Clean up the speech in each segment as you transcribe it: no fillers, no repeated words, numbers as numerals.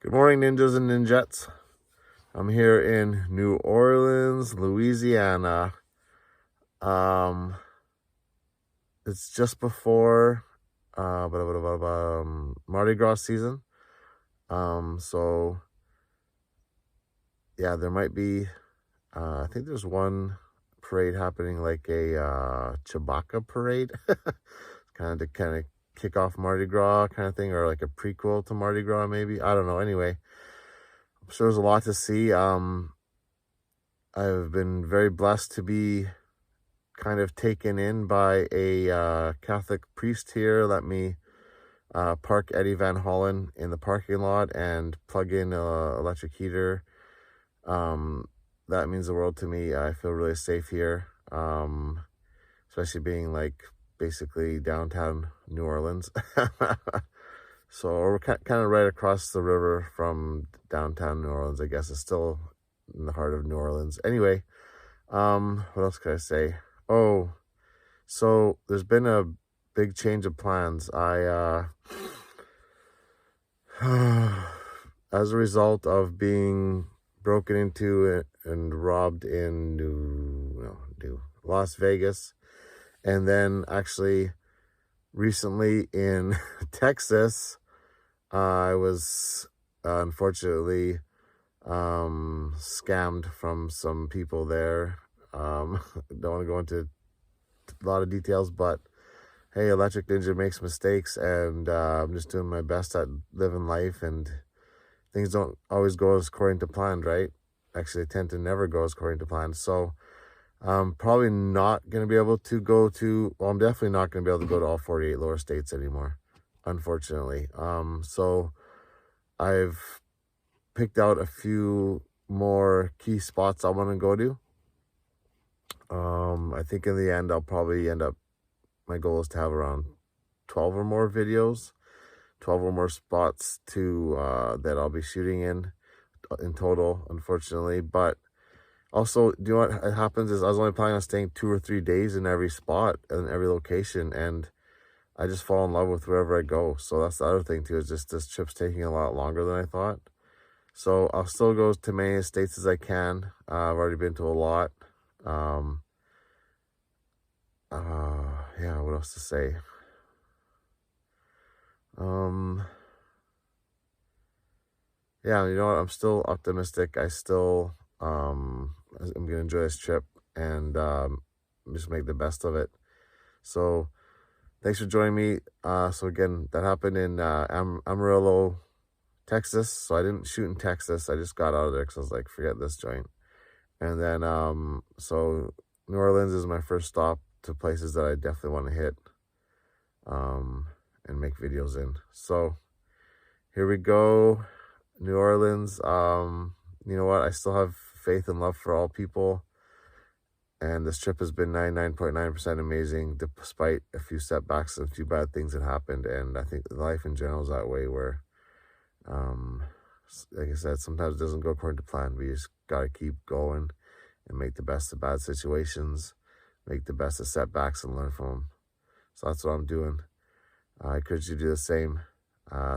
Good morning, ninjas and ninjettes. I'm here in New Orleans, Louisiana. It's just before Mardi Gras season. So yeah, there might be. I think there's one parade happening, like a Chewbacca parade, kind of kick off Mardi Gras kind of thing, or like a prequel to Mardi Gras, maybe. I don't know. Anyway, I'm sure there's a lot to see. I've been very blessed to be kind of taken in by a Catholic priest here. Let me park Eddie Van Hollen in the parking lot and plug in an electric heater. That means the world to me. I feel really safe here, especially being like basically downtown New Orleans. So we're kind of right across the river from downtown New Orleans. I guess it's still in the heart of New Orleans. Anyway, what else could I say? Oh, so there's been a big change of plans. I as a result of being broken into and robbed in Las Vegas, and then actually recently in Texas, I was unfortunately scammed from some people there. Don't want to go into a lot of details, but hey, Electric Ninja makes mistakes, and I'm just doing my best at living life, and things don't always go as according to plan, right? Actually, they tend to never go as according to plan. So I'm probably not going to be able to go to, well, I'm definitely not going to be able to go to all 48 lower states anymore, unfortunately. So I've picked out a few more key spots I want to go to. I think in the end, I'll probably end up, my goal is to have around 12 or more videos, 12 or more spots to that I'll be shooting in total, unfortunately. But also, do you know what happens is I was only planning on staying 2 or 3 days in every spot and every location, and I just fall in love with wherever I go. So that's the other thing too, is just this trip's taking a lot longer than I thought. So I'll still go to as many states as I can. I've already been to a lot. Yeah, what else to say? Yeah, you know what? I'm still optimistic. I still, I'm gonna enjoy this trip and just make the best of it. So thanks for joining me. So again, that happened in Amarillo, Texas. So I didn't shoot in Texas. I just got out of there because I was like, forget this joint. And then, so New Orleans is my first stop to places that I definitely want to hit and make videos in. So here we go, New Orleans. You know what? I still have faith and love for all people. And this trip has been 99.9% amazing, despite a few setbacks and a few bad things that happened. And I think life in general is that way, where, like I said, sometimes it doesn't go according to plan. We just got to keep going and make the best of bad situations, make the best of setbacks, and learn from them. So that's what I'm doing. I encourage you to do the same.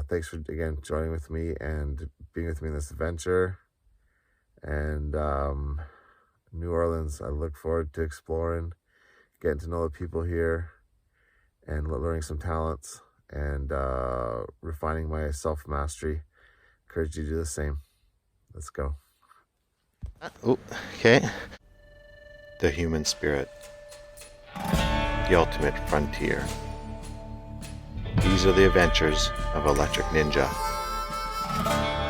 Thanks for, again, joining with me and being with me in this adventure. And New Orleans, I look forward to exploring, getting to know the people here, and learning some talents, and refining my self-mastery. Encourage you to do the same. Let's go. Oh, okay. The human spirit. The ultimate frontier. These are the adventures of Electric Ninja.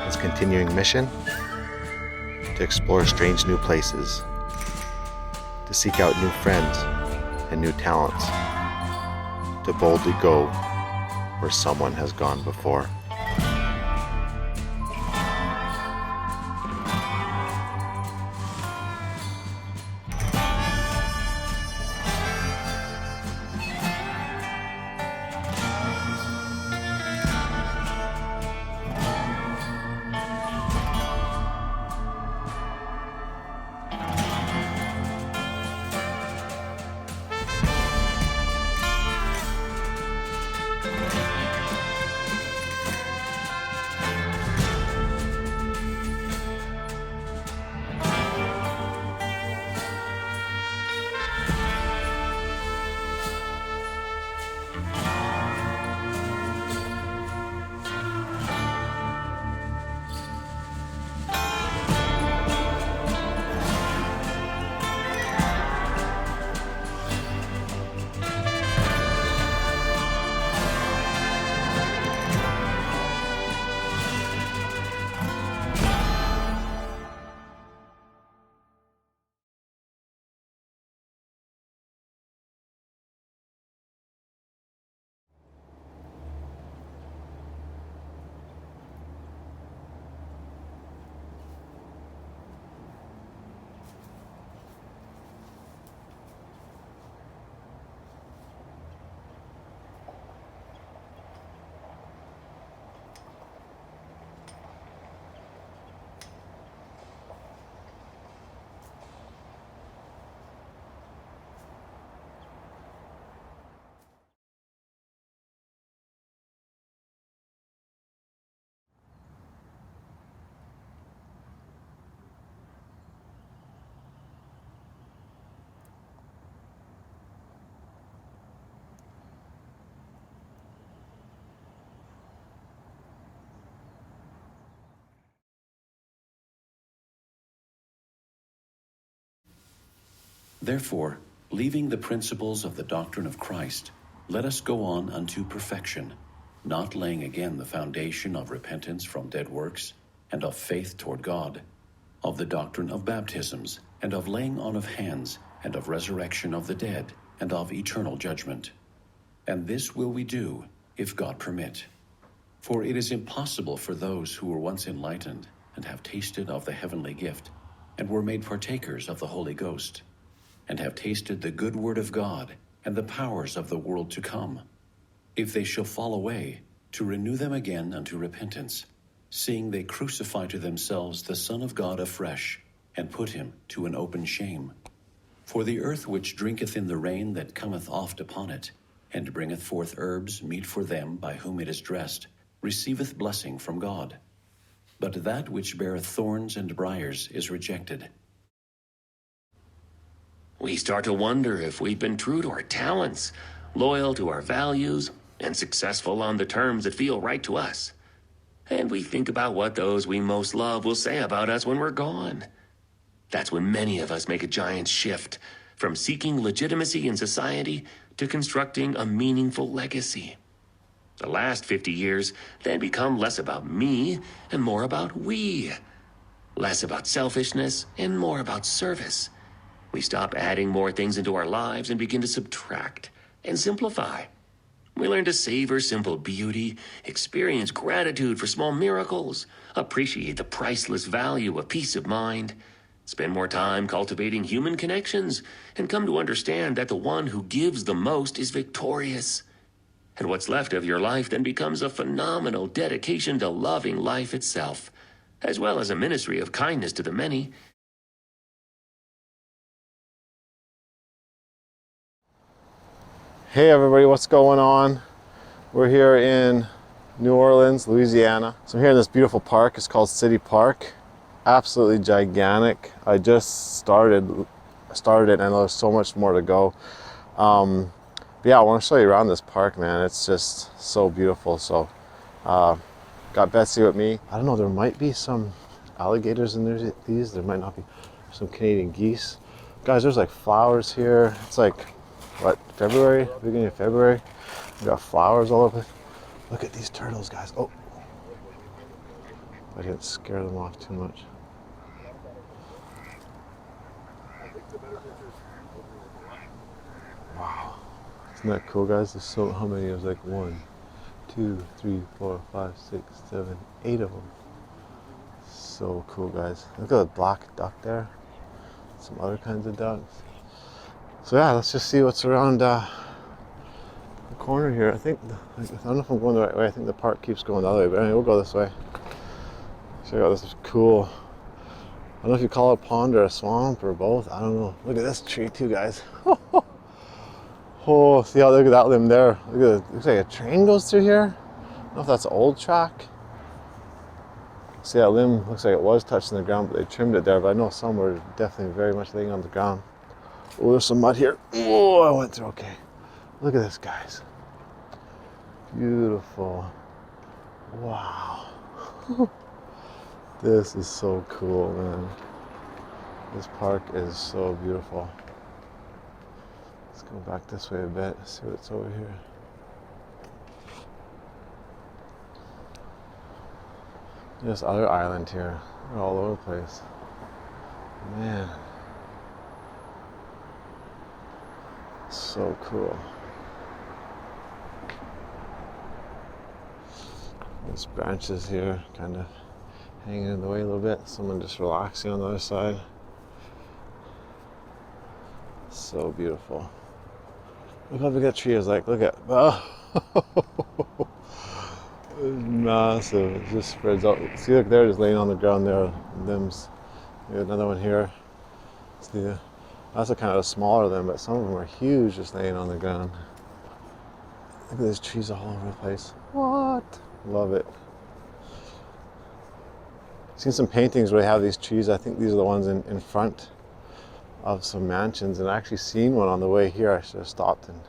His continuing mission? To explore strange new places, to seek out new friends and new talents, to boldly go where someone has gone before. Therefore, leaving the principles of the doctrine of Christ, let us go on unto perfection, not laying again the foundation of repentance from dead works, and of faith toward God, of the doctrine of baptisms, and of laying on of hands, and of resurrection of the dead, and of eternal judgment. And this will we do, if God permit. For it is impossible for those who were once enlightened, and have tasted of the heavenly gift, and were made partakers of the Holy Ghost, and have tasted the good word of God, and the powers of the world to come, if they shall fall away, to renew them again unto repentance, seeing they crucify to themselves the Son of God afresh, and put him to an open shame. For the earth which drinketh in the rain that cometh oft upon it, and bringeth forth herbs meet for them by whom it is dressed, receiveth blessing from God. But that which beareth thorns and briars is rejected. We start to wonder if we've been true to our talents, loyal to our values, and successful on the terms that feel right to us. And we think about what those we most love will say about us when we're gone. That's when many of us make a giant shift, from seeking legitimacy in society to constructing a meaningful legacy. The last 50 years then become less about me and more about we. Less about selfishness and more about service. We stop adding more things into our lives and begin to subtract and simplify. We learn to savor simple beauty, experience gratitude for small miracles, appreciate the priceless value of peace of mind, spend more time cultivating human connections, and come to understand that the one who gives the most is victorious. And what's left of your life then becomes a phenomenal dedication to loving life itself, as well as a ministry of kindness to the many. Hey everybody, what's going on? We're here in New Orleans, Louisiana. So I'm here in this beautiful park. It's called City Park. Absolutely gigantic. I just started it and there's so much more to go. But yeah, I want to show you around this park, man. It's just so beautiful. So got Betsy with me. I don't know, there might be some alligators in there might not be. Some Canadian geese. Guys, there's like flowers here. It's like, what, February? Beginning of February. We got flowers all over. Look at these turtles, guys. Oh, I didn't scare them off too much. Wow, isn't that cool, guys? There's so, how many? There's like 1, 2, 3, 4, 5, 6, 7, 8 of them. So cool, guys. Look at the black duck there. Some other kinds of ducks. So yeah, let's just see what's around the corner here. I don't know if I'm going the right way. I think the park keeps going the other way, but anyway, we'll go this way. Check out, this is cool. I don't know if you call it a pond or a swamp or both. I don't know. Look at this tree too, guys. Oh, see how, look at that limb there. Look at it. Looks like a train goes through here. I don't know if that's an old track. See, that limb looks like it was touching the ground, but they trimmed it there. But I know some were definitely very much laying on the ground. Oh, there's some mud here. Oh, I went through okay. Look at this, guys. Beautiful. Wow. This is so cool, man. This park is so beautiful. Let's go back this way a bit, see what's over here. This other island here. They're all over the place. Man. So cool. There's branches here, kind of hanging in the way a little bit. Someone just relaxing on the other side. So beautiful. Look how big that tree is. Like, look at, oh. It's massive. It just spreads out. See, look there, just laying on the ground there. Limbs. We got another one here. See, that's a kind of a smaller limb, but some of them are huge, just laying on the ground. Look at these trees all over the place. What? Love it. Seen some paintings where they have these trees. I think these are the ones in front of some mansions, and I actually seen one on the way here. I should have stopped and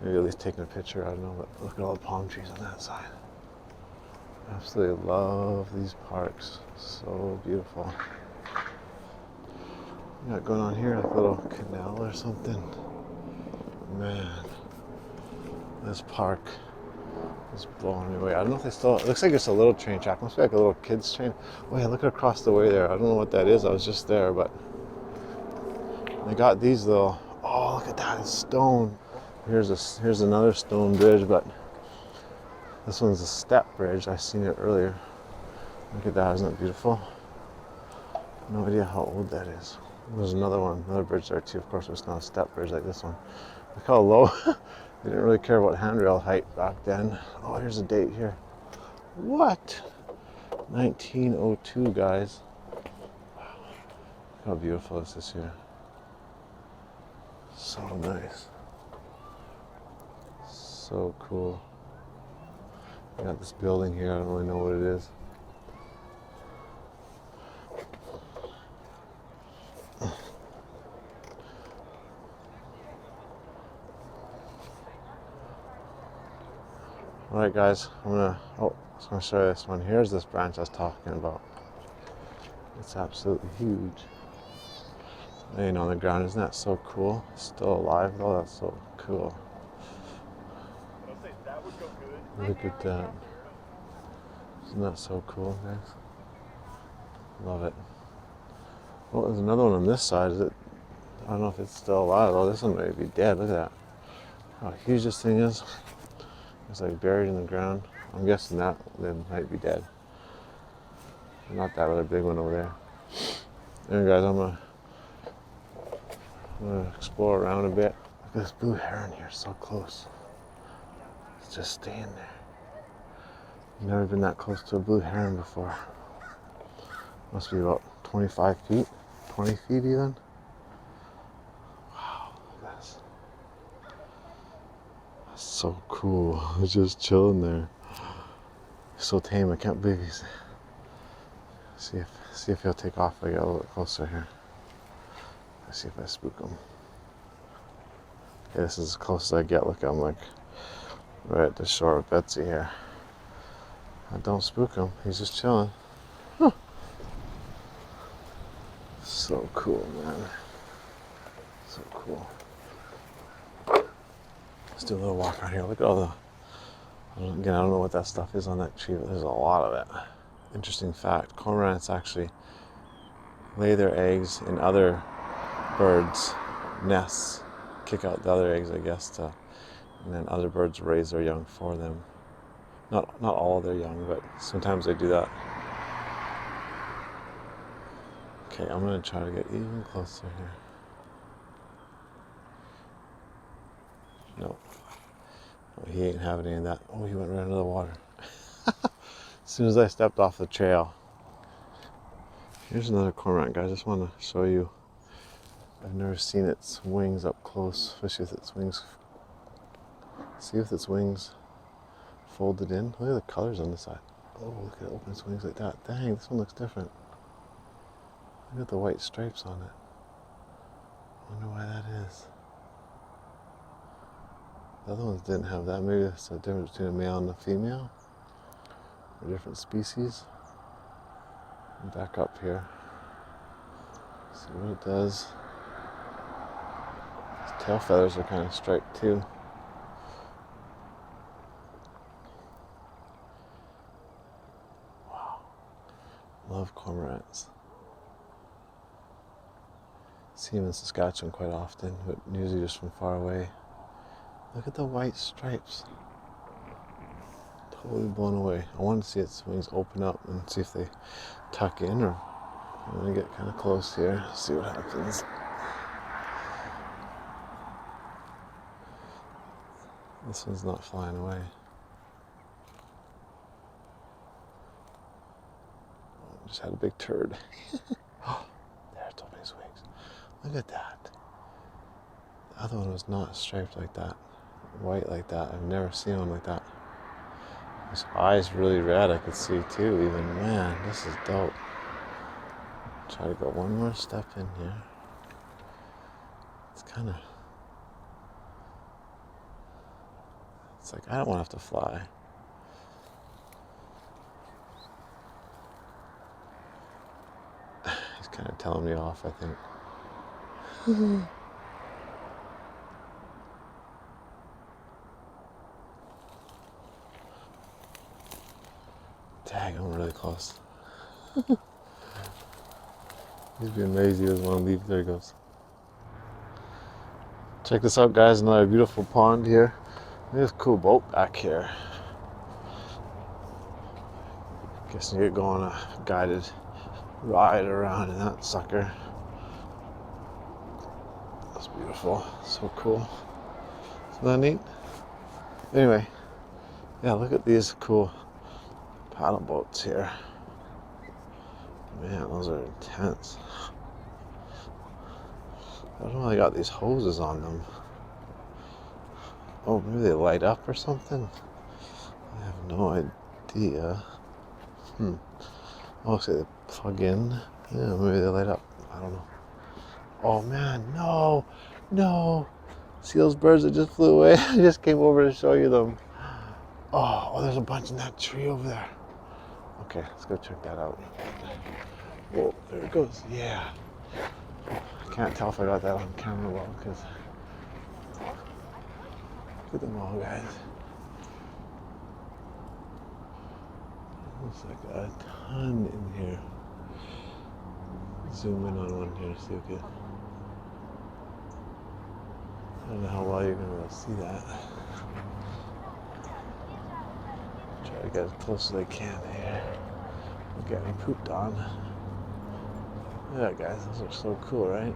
maybe at least taken a picture. I don't know, but look at all the palm trees on that side. Absolutely love these parks. So beautiful. got going on here? Like a little canal or something. Man, this park is blowing me away. I don't know if they still, it looks like it's a little train track. Must be like a little kid's train. Oh yeah, look across the way there. I don't know what that is. I was just there, but they got these little, oh look at that, it's stone. Here's another stone bridge, but this one's a step bridge. I seen it earlier. Look at that, isn't it beautiful? No idea how old that is. There's another bridge there too. Of course, it's not a step bridge like this one. Look how low. They didn't really care about handrail height back then. Oh, here's a date here. What? 1902, guys. Wow. Look how beautiful this is here. So nice. So cool. I got this building here. I don't really know what it is. Alright guys, I was gonna show you this one. Here's this branch I was talking about. It's absolutely huge. Laying on the ground, isn't that so cool? It's still alive though, that's so cool. Look at that. Isn't that so cool, guys? Love it. Well, there's another one on this side. I don't know if it's still alive. Oh, this one may be dead. Look at that. How huge this thing is. It's like buried in the ground. I'm guessing that they might be dead. Not that other big one over there. Anyway guys, I'm gonna explore around a bit. Look at this blue heron here, so close. It's just staying there. I've never been that close to a blue heron before. Must be about 25 feet, 20 feet even. Wow, look at this. That's so cool. It's just chilling there. He's so tame, I can't believe he's... See if he'll take off if I get a little bit closer here. Let's see if I spook him. Okay, this is as close as I get. Look, I'm like right at the shore of Betsy here. I don't spook him. He's just chilling. Huh. So cool, man. So cool. Let's do a little walk around here. Look at all the... Again, I don't know what that stuff is on that tree, but there's a lot of it. Interesting fact, cormorants actually lay their eggs in other birds' nests, kick out the other eggs, I guess, and then other birds raise their young for them. Not all their young, but sometimes they do that. Okay, I'm gonna try to get even closer here. Nope. Oh, he ain't having any of that. Oh, he went right into the water. As soon as I stepped off the trail. Here's another cormorant, guys. I just want to show you. I've never seen its wings up close, especially with its wings. See if its wings folded in. Look at the colors on the side. Oh, look at it open its wings like that. Dang, this one looks different. Look at the white stripes on it. I wonder why that is. The other ones didn't have that. Maybe it's a difference between a male and a female. Or different species. Back up here. See what it does. Its tail feathers are kind of striped too. Wow. Love cormorants. See them in Saskatchewan quite often, but usually just from far away. Look at the white stripes. Totally blown away. I want to see its wings open up and see if they tuck in, or I'm going to get kind of close here, see what happens. This one's not flying away. Oh, just had a big turd. Oh, there, it's opening its wings. Look at that. The other one was not striped like that, white like that. I've never seen one like that. His eyes really red, I could see too even. Man, this is dope. Try to go one more step in here. It's kind of... It's like, I don't want to have to fly. He's kind of telling me off, I think. Dang, I'm really close. He's being lazy, he doesn't want to leave. There he goes. Check this out, guys, another beautiful pond here. There's a cool boat back here. Guessing you get going on a guided ride around in that sucker. That's beautiful, so cool. Isn't that neat? Anyway, yeah, look at these cool paddle boats here. Man, those are intense. I don't know why they got these hoses on them. Oh, maybe they light up or something? I have no idea. Oh, looks like they plug in. Yeah, maybe they light up. I don't know. Oh man, no, no. See those birds that just flew away? I just came over to show you them. Oh, there's a bunch in that tree over there. Okay, let's go check that out. Whoa, there it goes. Yeah. I can't tell if I got that on camera well, because look at them all, guys. Looks like a ton in here. Zoom in on one here to see if you. I don't know how well you're gonna see that. Try to get as close as I can here. Don't get me pooped on. Yeah, guys, those are so cool, right?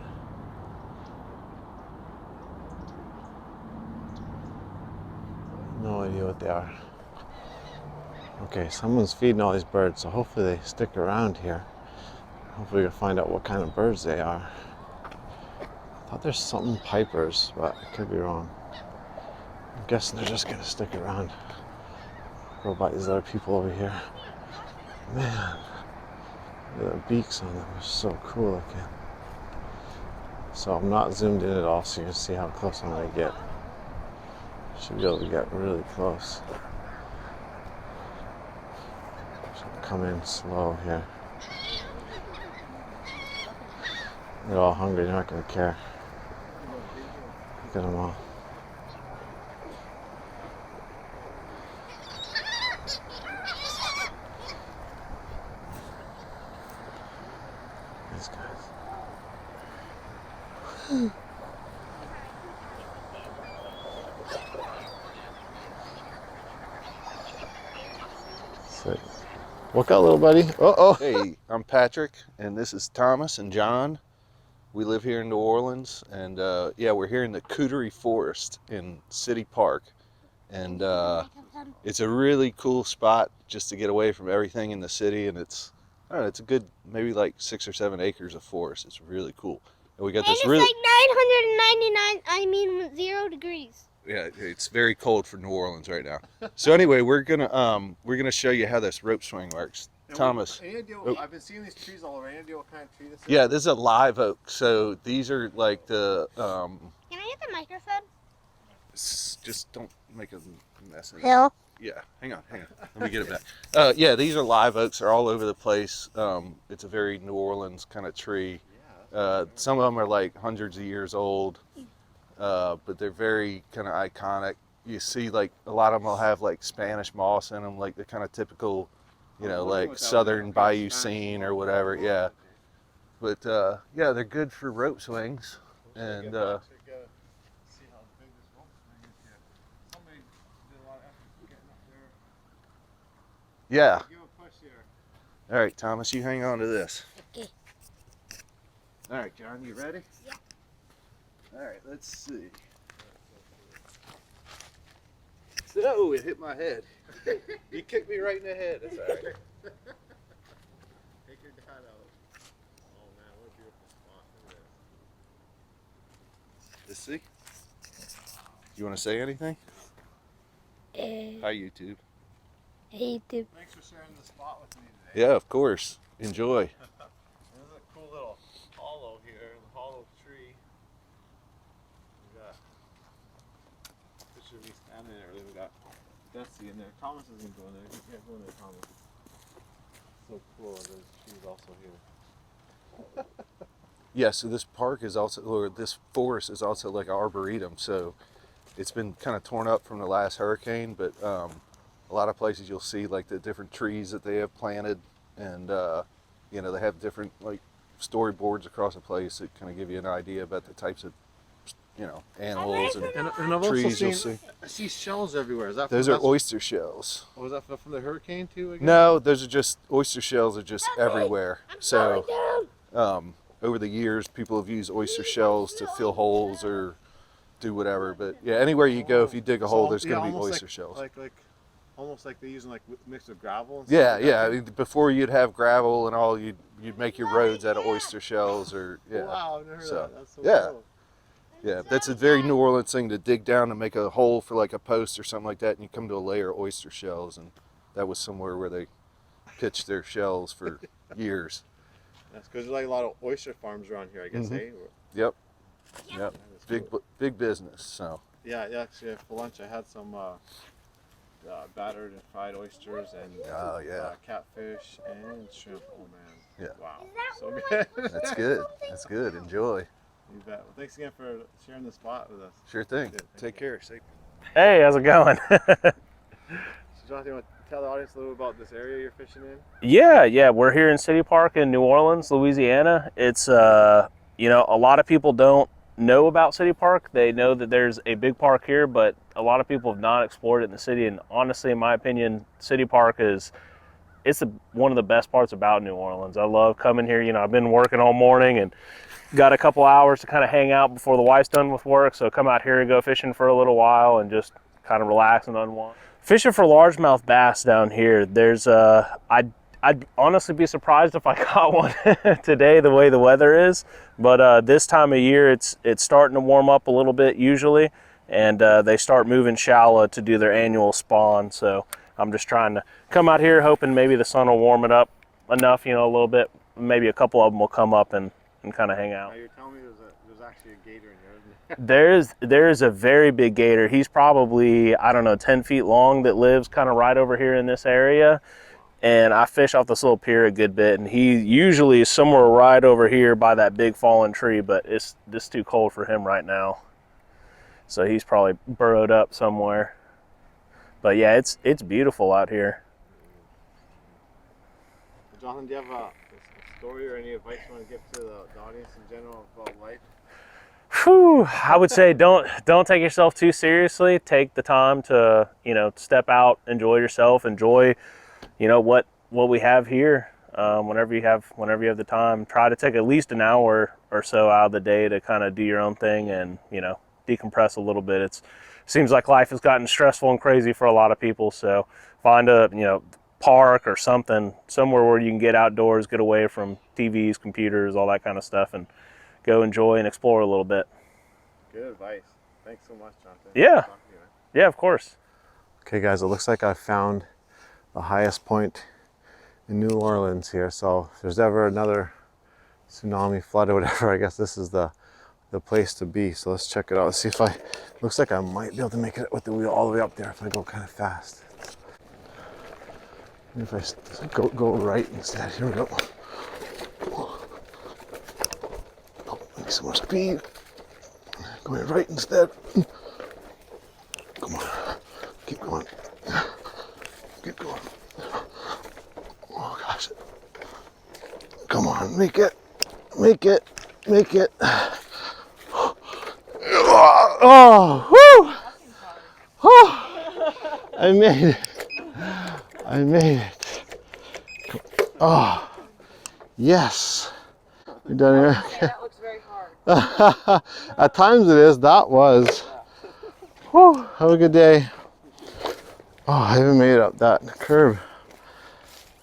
No idea what they are. Okay, someone's feeding all these birds, so hopefully they stick around here. Hopefully we can find out what kind of birds they are. I thought there's something pipers, but I could be wrong. I'm guessing they're just gonna stick around. Go by these other people over here. Man, look at the beaks on them. They're so cool looking. So I'm not zoomed in at all, so you can see how close I'm gonna get. Should be able to get really close. Should come in slow here. They're all hungry, they're not gonna care. Look at them all. These guys. Sick. Look out, little buddy. Uh-oh. Hey, I'm Patrick, and this is Thomas and John. We live here in New Orleans, and yeah, we're here in the Cootery Forest in City Park, and it's a really cool spot just to get away from everything in the city, and it's, I don't know, it's a good, maybe like 6 or 7 acres of forest. It's really cool. And we got this really... like 999, 0 degrees. Yeah, it's very cold for New Orleans right now. So anyway, we're gonna show you how this rope swing works. And Thomas. Any idea what, I've been seeing these trees all over. Any idea what kind of tree this is? Yeah, this is a live oak. So these are like the Can I get the microphone? just don't make a mess of it. Hill. Yeah, hang on. Let me get it back. Yeah, these are live oaks. They're all over the place. It's a very New Orleans kind of tree. Some of them are like hundreds of years old, but they're very kind of iconic. You see, like a lot of them will have like Spanish moss in them, like the kind of typical, you know, like southern bayou scene or whatever. Yeah, but yeah, they're good for rope swings, and yeah. All right, Thomas, you hang on to this. Okay. All right, John, you ready? Yeah. All right, let's see. Oh, it hit my head. You kicked me right in the head. That's all right. Take your dad out. Oh man, what a beautiful spot. Look at Let's see. You want to say anything? Hi, YouTube. Hey, dude. Thanks for sharing the spot with me today. Yeah, of course. Enjoy. There's a cool little hollow here, the hollow tree. We got a picture of me standing there. We got Betsy in there. Thomas isn't going there. You can't go in there, Thomas. So cool. There's trees also here. Yeah, so this park is also, or this forest is also like an arboretum. So it's been kind of torn up from the last hurricane, but a lot of places you'll see like the different trees that they have planted, and you know, they have different like storyboards across the place that kind of give you an idea about the types of, you know, animals and I've trees you'll see. I see shells everywhere. Is that Those from, are oyster shells. was that from the hurricane too? Again? No, those are just, oyster shells are just everywhere. So over the years, people have used oyster shells to fill holes or do whatever. But yeah, anywhere you go, if you dig a hole, there's going to be oyster shells. Like almost like they're using like mixed with gravel. And Yeah, stuff yeah. I like mean, before you'd have gravel and all, you'd make your roads out of oyster shells, or yeah. Wow, I've never heard So, that. That's so yeah. cool. Yeah, that's a very New Orleans thing, to dig down and make a hole for like a post or something like that, and you come to a layer of oyster shells, and that was somewhere where they pitched their shells for years. That's because there's like a lot of oyster farms around here, I guess. Eh? Yep. Yep. That's cool. Big business. So. Yeah, actually, for lunch I had some battered and fried oysters and catfish and shrimp. Oh man. Yeah. Wow. So good. That's good. That's good. Enjoy. You bet. Well, thanks again for sharing the spot with us. Sure thing. Good. Take care. Safe. Hey, how's it going? So, Jonathan, you want to tell the audience a little about this area you're fishing in? Yeah, we're here in City Park in New Orleans, Louisiana. It's you know, a lot of people don't know about City Park. They know that there's a big park here, but a lot of people have not explored it in the city. And honestly, in my opinion, City Park is one of the best parts about New Orleans. I love coming here. You know, I've been working all morning and got a couple hours to kind of hang out before the wife's done with work, so come out here and go fishing for a little while and just kind of relax and unwind. Fishing for largemouth bass down here, there's I'd honestly be surprised if I caught one today the way the weather is, but this time of year it's starting to warm up a little bit usually, and they start moving shallow to do their annual spawn. So I'm just trying to come out here hoping maybe the sun will warm it up enough, you know, a little bit, maybe a couple of them will come up and kind of hang out. Now you're telling me there's actually a gator in here, isn't there? There's a very big gator. He's probably, I don't know, 10 feet long, that lives kind of right over here in this area. And I fish off this little pier a good bit, and he usually is somewhere right over here by that big fallen tree, but it's just too cold for him right now. So he's probably burrowed up somewhere. But yeah, it's beautiful out here. Jonathan, do you have a story or any advice you want to give to the audience in general about life? Whew, I would say don't take yourself too seriously. Take the time to, you know, step out, enjoy yourself, enjoy, you know, what we have here. Whenever you have the time, try to take at least an hour or so out of the day to kind of do your own thing and, you know, decompress a little bit. It seems like life has gotten stressful and crazy for a lot of people. So find a, you know, park or something, somewhere where you can get outdoors, get away from TVs, computers, all that kind of stuff, and go enjoy and explore a little bit. Good advice. Thanks so much, Jonathan. Yeah. Yeah, of course. Okay guys, it looks like I found the highest point in New Orleans here. So if there's ever another tsunami, flood, or whatever, I guess this is the place to be. So let's check it out. Let's see if looks like I might be able to make it with the wheel all the way up there if I go kind of fast. If I go right instead. Here we go. Oh, I need some more speed. Going right instead. Come on. Keep going. Keep going. Oh gosh. Come on, make it. Make it. Make it. Oh, whoo! Oh, I made it. I made it. Oh, yes. You done here? Yeah, that looks very hard. At times it is. That was. Whew, have a good day. Oh, I haven't made it up that curve.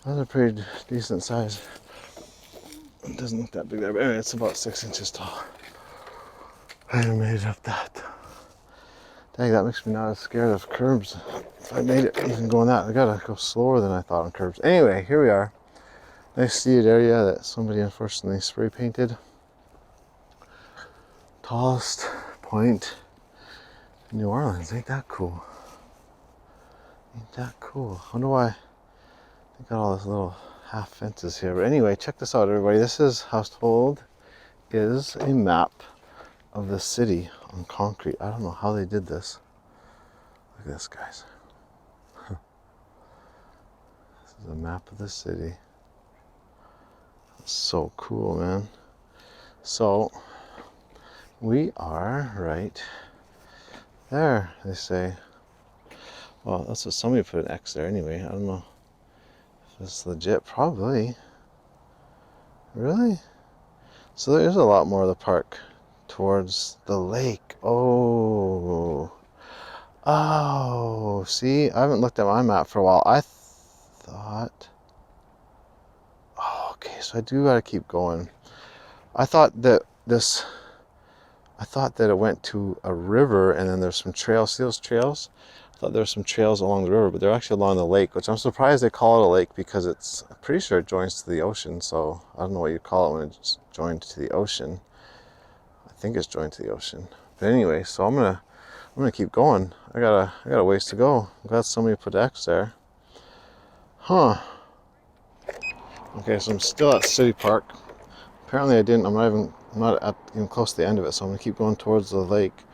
That's a pretty decent size. It doesn't look that big there, but anyway, it's about 6 inches tall. I haven't made it up that. Dang, that makes me not as scared of curbs. If I made it even going that, I gotta go slower than I thought on curbs. Anyway, here we are. Nice seated area that somebody unfortunately spray painted. Tallest point in New Orleans. Ain't that cool? Ain't that cool? I wonder why they got all these little half fences here. But anyway, check this out, everybody. This is household is a map of the city on concrete. I don't know how they did this. Look at this, guys. This is a map of the city. That's so cool, man. So we are right there, they say. Well, that's what somebody put an X there anyway. I don't know if it's legit. Probably. Really? So there is a lot more of the park towards the lake. Oh. Oh, see? I haven't looked at my map for a while. I thought... Oh, okay, so I do gotta keep going. I thought that it went to a river and then there's some trails. See those trails? I thought there were some trails along the river, but they're actually along the lake, which I'm surprised they call it a lake because I'm pretty sure it joins to the ocean. So I don't know what you call it when it's joined to the ocean. I think it's joined to the ocean. But anyway, so I'm gonna keep going. I got a ways to go. I'm glad somebody put X there. Huh. Okay, so I'm still at City Park. Apparently I'm not even close to the end of it, so I'm gonna keep going towards the lake.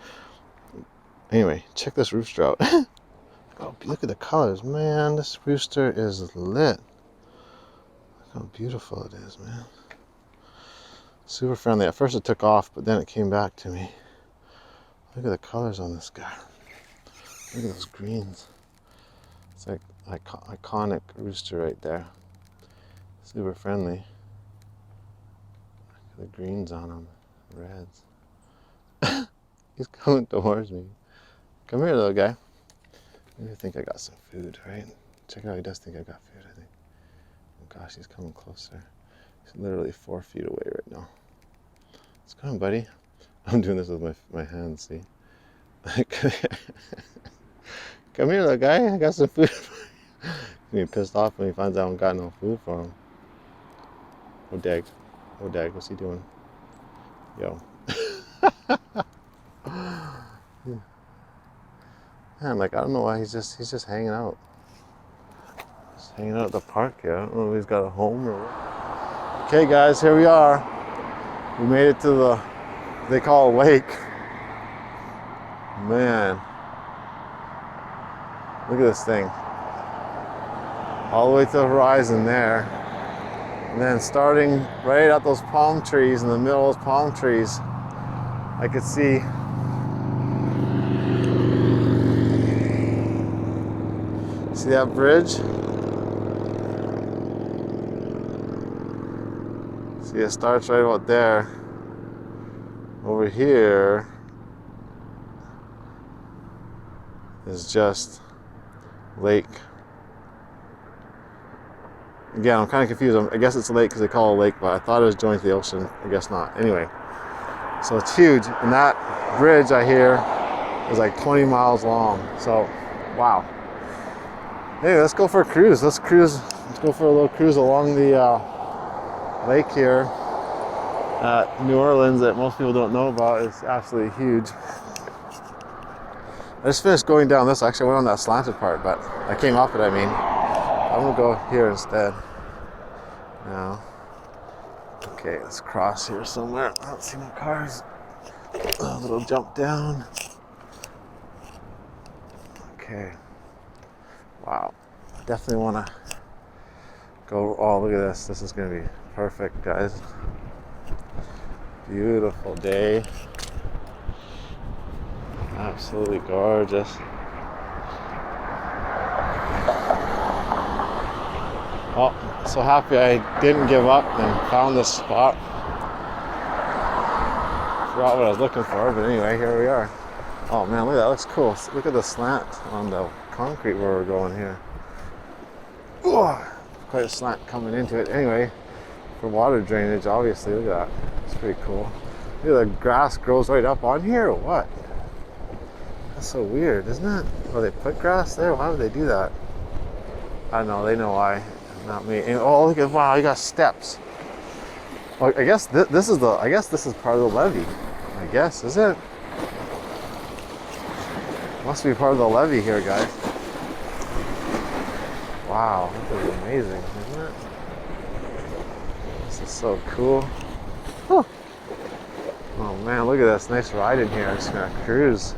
Anyway, check this rooster out. Oh, look at the colors, man. This rooster is lit. Look how beautiful it is, man. Super friendly. At first it took off, but then it came back to me. Look at the colors on this guy. Look at those greens. It's like iconic rooster right there. Super friendly. Look at the greens on him. Reds. He's coming towards me. Come here, little guy. Maybe I think I got some food, right? Check it out, he does think I got food, I think. Oh gosh, he's coming closer. He's literally 4 feet away right now. What's going on, buddy? I'm doing this with my hands, see? Come here, little guy, I got some food. He's gonna be pissed off when he finds out I got no food for him. Oh, dag, what's he doing? Yo. Man, like, I don't know why he's just hanging out. Just hanging out at the park here. I don't know if he's got a home or what. Okay, guys, here we are. We made it to they call it a lake. Man. Look at this thing. All the way to the horizon there. And then starting right at those palm trees, in the middle of those palm trees, I could see see that bridge? See, it starts right about there. Over here is just lake. Again, I'm kind of confused. I guess it's a lake because they call it a lake, but I thought it was joined to the ocean. I guess not. Anyway, so it's huge. And that bridge, I hear, is like 20 miles long. So, wow. Hey, let's go for a cruise. Let's go for a little cruise along the lake here at New Orleans that most people don't know about. It's absolutely huge. I just finished going down this. Actually, I went on that slanted part, but I came off it, I mean. I'm gonna go here instead. Now. Okay, let's cross here somewhere. I don't see no cars. A little jump down. Okay. Wow, definitely want to go. Oh, look at this. This is going to be perfect, guys. Beautiful day. Absolutely gorgeous. Oh, so happy I didn't give up and found this spot. Forgot what I was looking for, but anyway, here we are. Oh man, look at that. Looks cool. Look at the slant on the concrete where we're going here. Ooh, quite a slant coming into it. Anyway, for water drainage, obviously, look at that. It's pretty cool. Look at the grass grows right up on here or what? That's so weird, isn't it? Oh, they put grass there? Why would they do that? I don't know, they know why. Not me. And, oh, look at, wow, you got steps. Well, I guess this is part of the levee. I guess, is it? Must be part of the levee here, guys. Wow, this is amazing, isn't it? This is so cool. Huh. Oh man, look at this nice ride in here. I'm just gonna cruise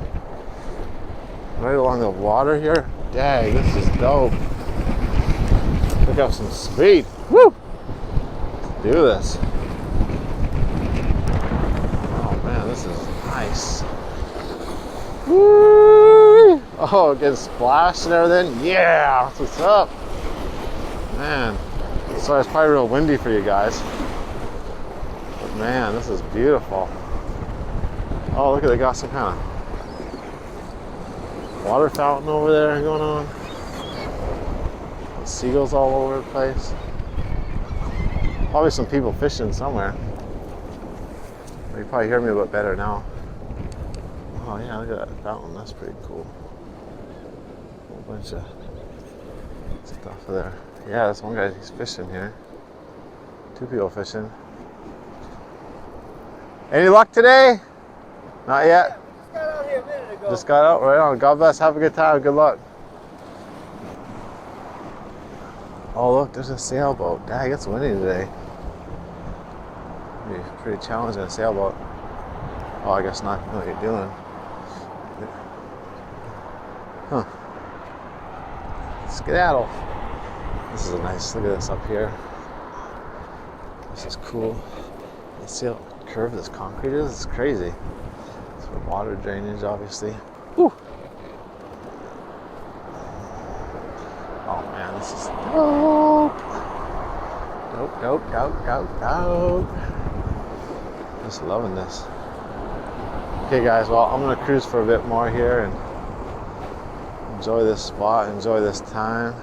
right along the water here. Dang, this is dope. Pick up some speed. Woo! Let's do this. Oh man, this is nice. Woo! Oh, getting splashed and everything. Yeah, that's what's up. Man, sorry it's probably real windy for you guys. But man, this is beautiful. Oh, look at they got some kind of water fountain over there going on. Seagulls all over the place. Probably some people fishing somewhere. You probably hear me a bit better now. Oh yeah, look at that fountain. That's pretty cool. A whole bunch of stuff there. Yeah, this one guy, he's fishing here. 2 people fishing. Any luck today? Not yet. Just got out here a minute ago. Just got out, right on. God bless. Have a good time. Good luck. Oh, look, there's a sailboat. Dang, it's windy today. Be pretty challenging a sailboat. Oh, I guess not. You know what you're doing. Huh. Skedaddle. This is a nice, look at this up here. This is cool. Let's see how curved this concrete is. It's crazy. It's for water drainage, obviously. Whew. Oh man, this is dope. Dope. Just loving this. Okay guys, well I'm gonna cruise for a bit more here and enjoy this spot, enjoy this time.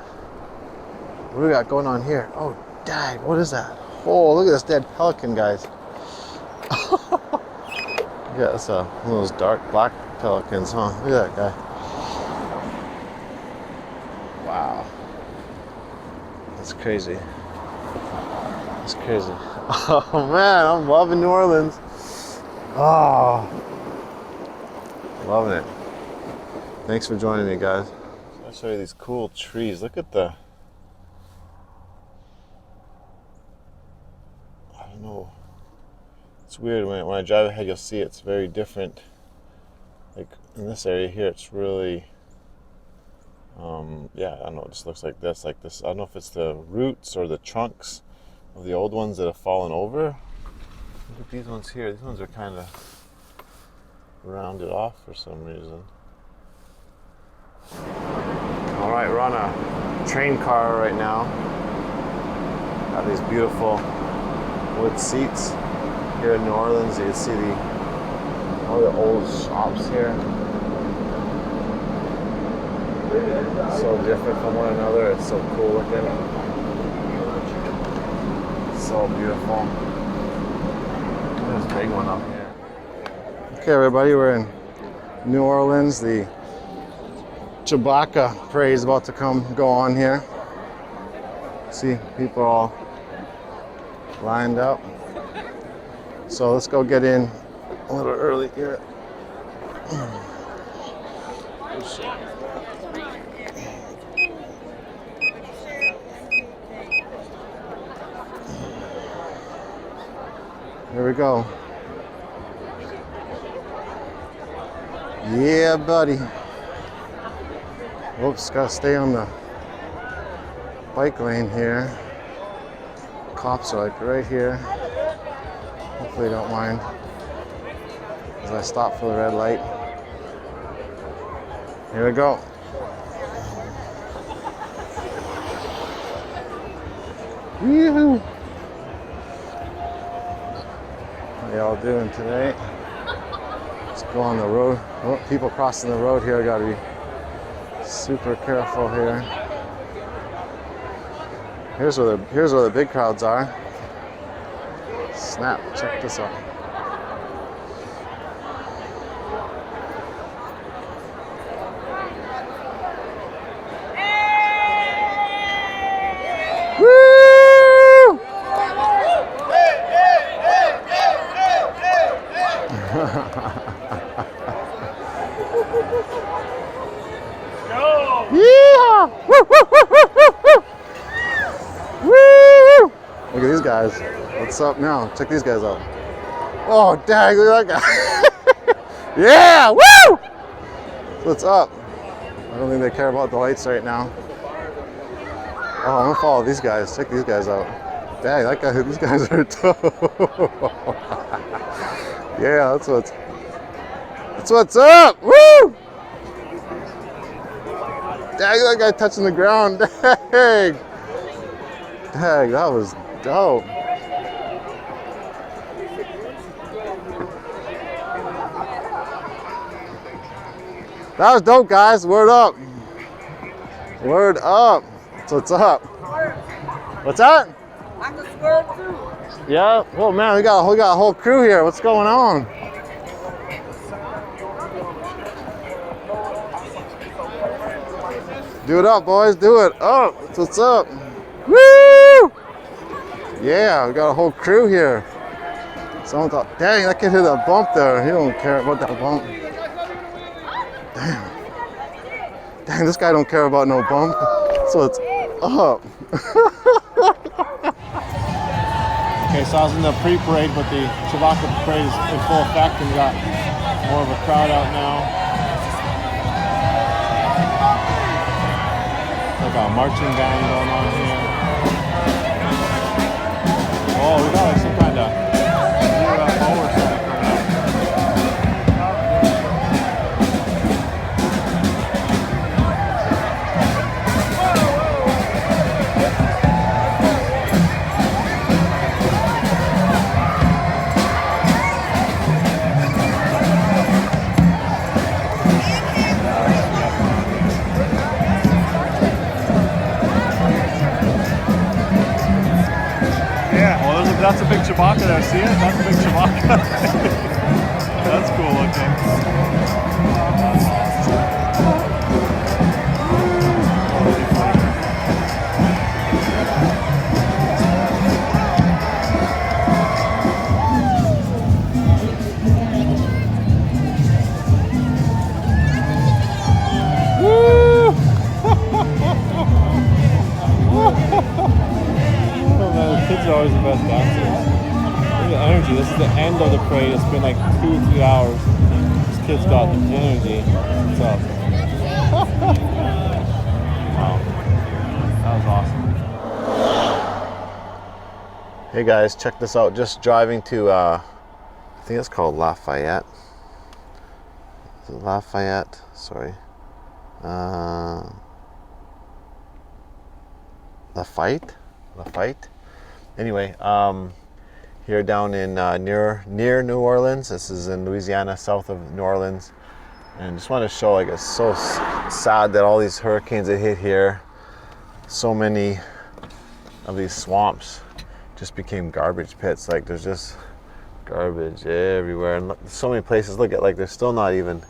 What do we got going on here? Oh dang, what is that? Oh, look at this dead pelican, guys. Yeah, that's one of those dark black pelicans, huh? Look at that guy. Wow. That's crazy. That's crazy. Oh man, I'm loving New Orleans. Oh, loving it. Thanks for joining me, guys. I'll show you these cool trees. Look at the, I don't know. It's weird when I drive ahead, you'll see it's very different. Like in this area here, it's really, yeah, I don't know, it just looks like this. I don't know if it's the roots or the trunks of the old ones that have fallen over. Look at these ones here. These ones are kind of rounded off for some reason. All right, we're on a train car right now. Got these beautiful wood seats here in New Orleans. You can see all the old shops here. So different from one another. It's so cool looking. So beautiful. There's a big one up here. Okay, everybody, we're in New Orleans. The Chewbacca parade is about to go on here. See, people all lined up. So let's go get in a little early here. Here we go. Yeah, buddy. Oops, gotta stay on the bike lane here. Cops are like right here. Hopefully they don't mind as I stop for the red light. Here we go. Woo-hoo! How y'all doing today? Let's go on the road. Oh, people crossing the road here. Gotta be super careful here. Here's where the big crowds are. Snap! Check this out. Look at these guys. What's up now? Check these guys out. Oh, dang, look at that guy. Yeah, woo! What's up? I don't think they care about the lights right now. Oh, I'm gonna follow these guys. Check these guys out. Dang, that guy, these guys are tough. Yeah, that's what's up. Woo! Dang, that guy touching the ground. Dang. Dang, that was dope. That was dope, guys. Word up. Word up. That's what's up. What's that? I can swear too. Yeah. Oh man, we got a whole crew here. What's going on? Do it up, boys. Do it up. That's what's up. Woo! Yeah, we got a whole crew here. Someone thought, dang, that kid hit a bump there. He don't care about that bump. Damn. Dang, this guy don't care about no bump. So it's up. Okay, so I was in the pre-parade, but the Chewbacca parade is in full effect, and we got more of a crowd out now. Like a marching band going on here. Oh, we got like some kind of UFO or something coming out. That's a big Chewbacca there, see it? That's a big Chewbacca. That's cool looking. Kids are always the best dancers. Look at the energy. This is the end of the parade. It's been like 2-3 hours. This kid's got energy. What's up? Wow. That was awesome. Hey guys, check this out. Just driving to, I think it's called Lafayette. Is it Lafayette? Sorry. Lafayette? Anyway, here down in near New Orleans. This is in Louisiana, south of New Orleans, and just want to show, like, it's so sad that all these hurricanes that hit here, so many of these swamps just became garbage pits. Like, there's just garbage everywhere, and so many places. Look at, like, they're still not even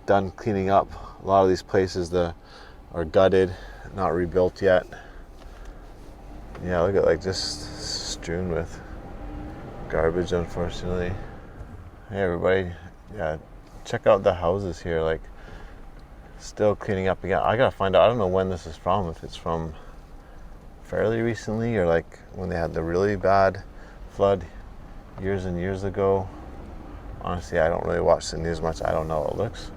done cleaning up. A lot of these places are gutted, not rebuilt yet. Yeah, look at, like, just strewn with garbage, unfortunately. Hey everybody, yeah, check out the houses here, like, still cleaning up again. I gotta find out, I don't know when this is from, if it's from fairly recently or like when they had the really bad flood years and years ago. Honestly, I don't really watch the news much. I don't know. It looks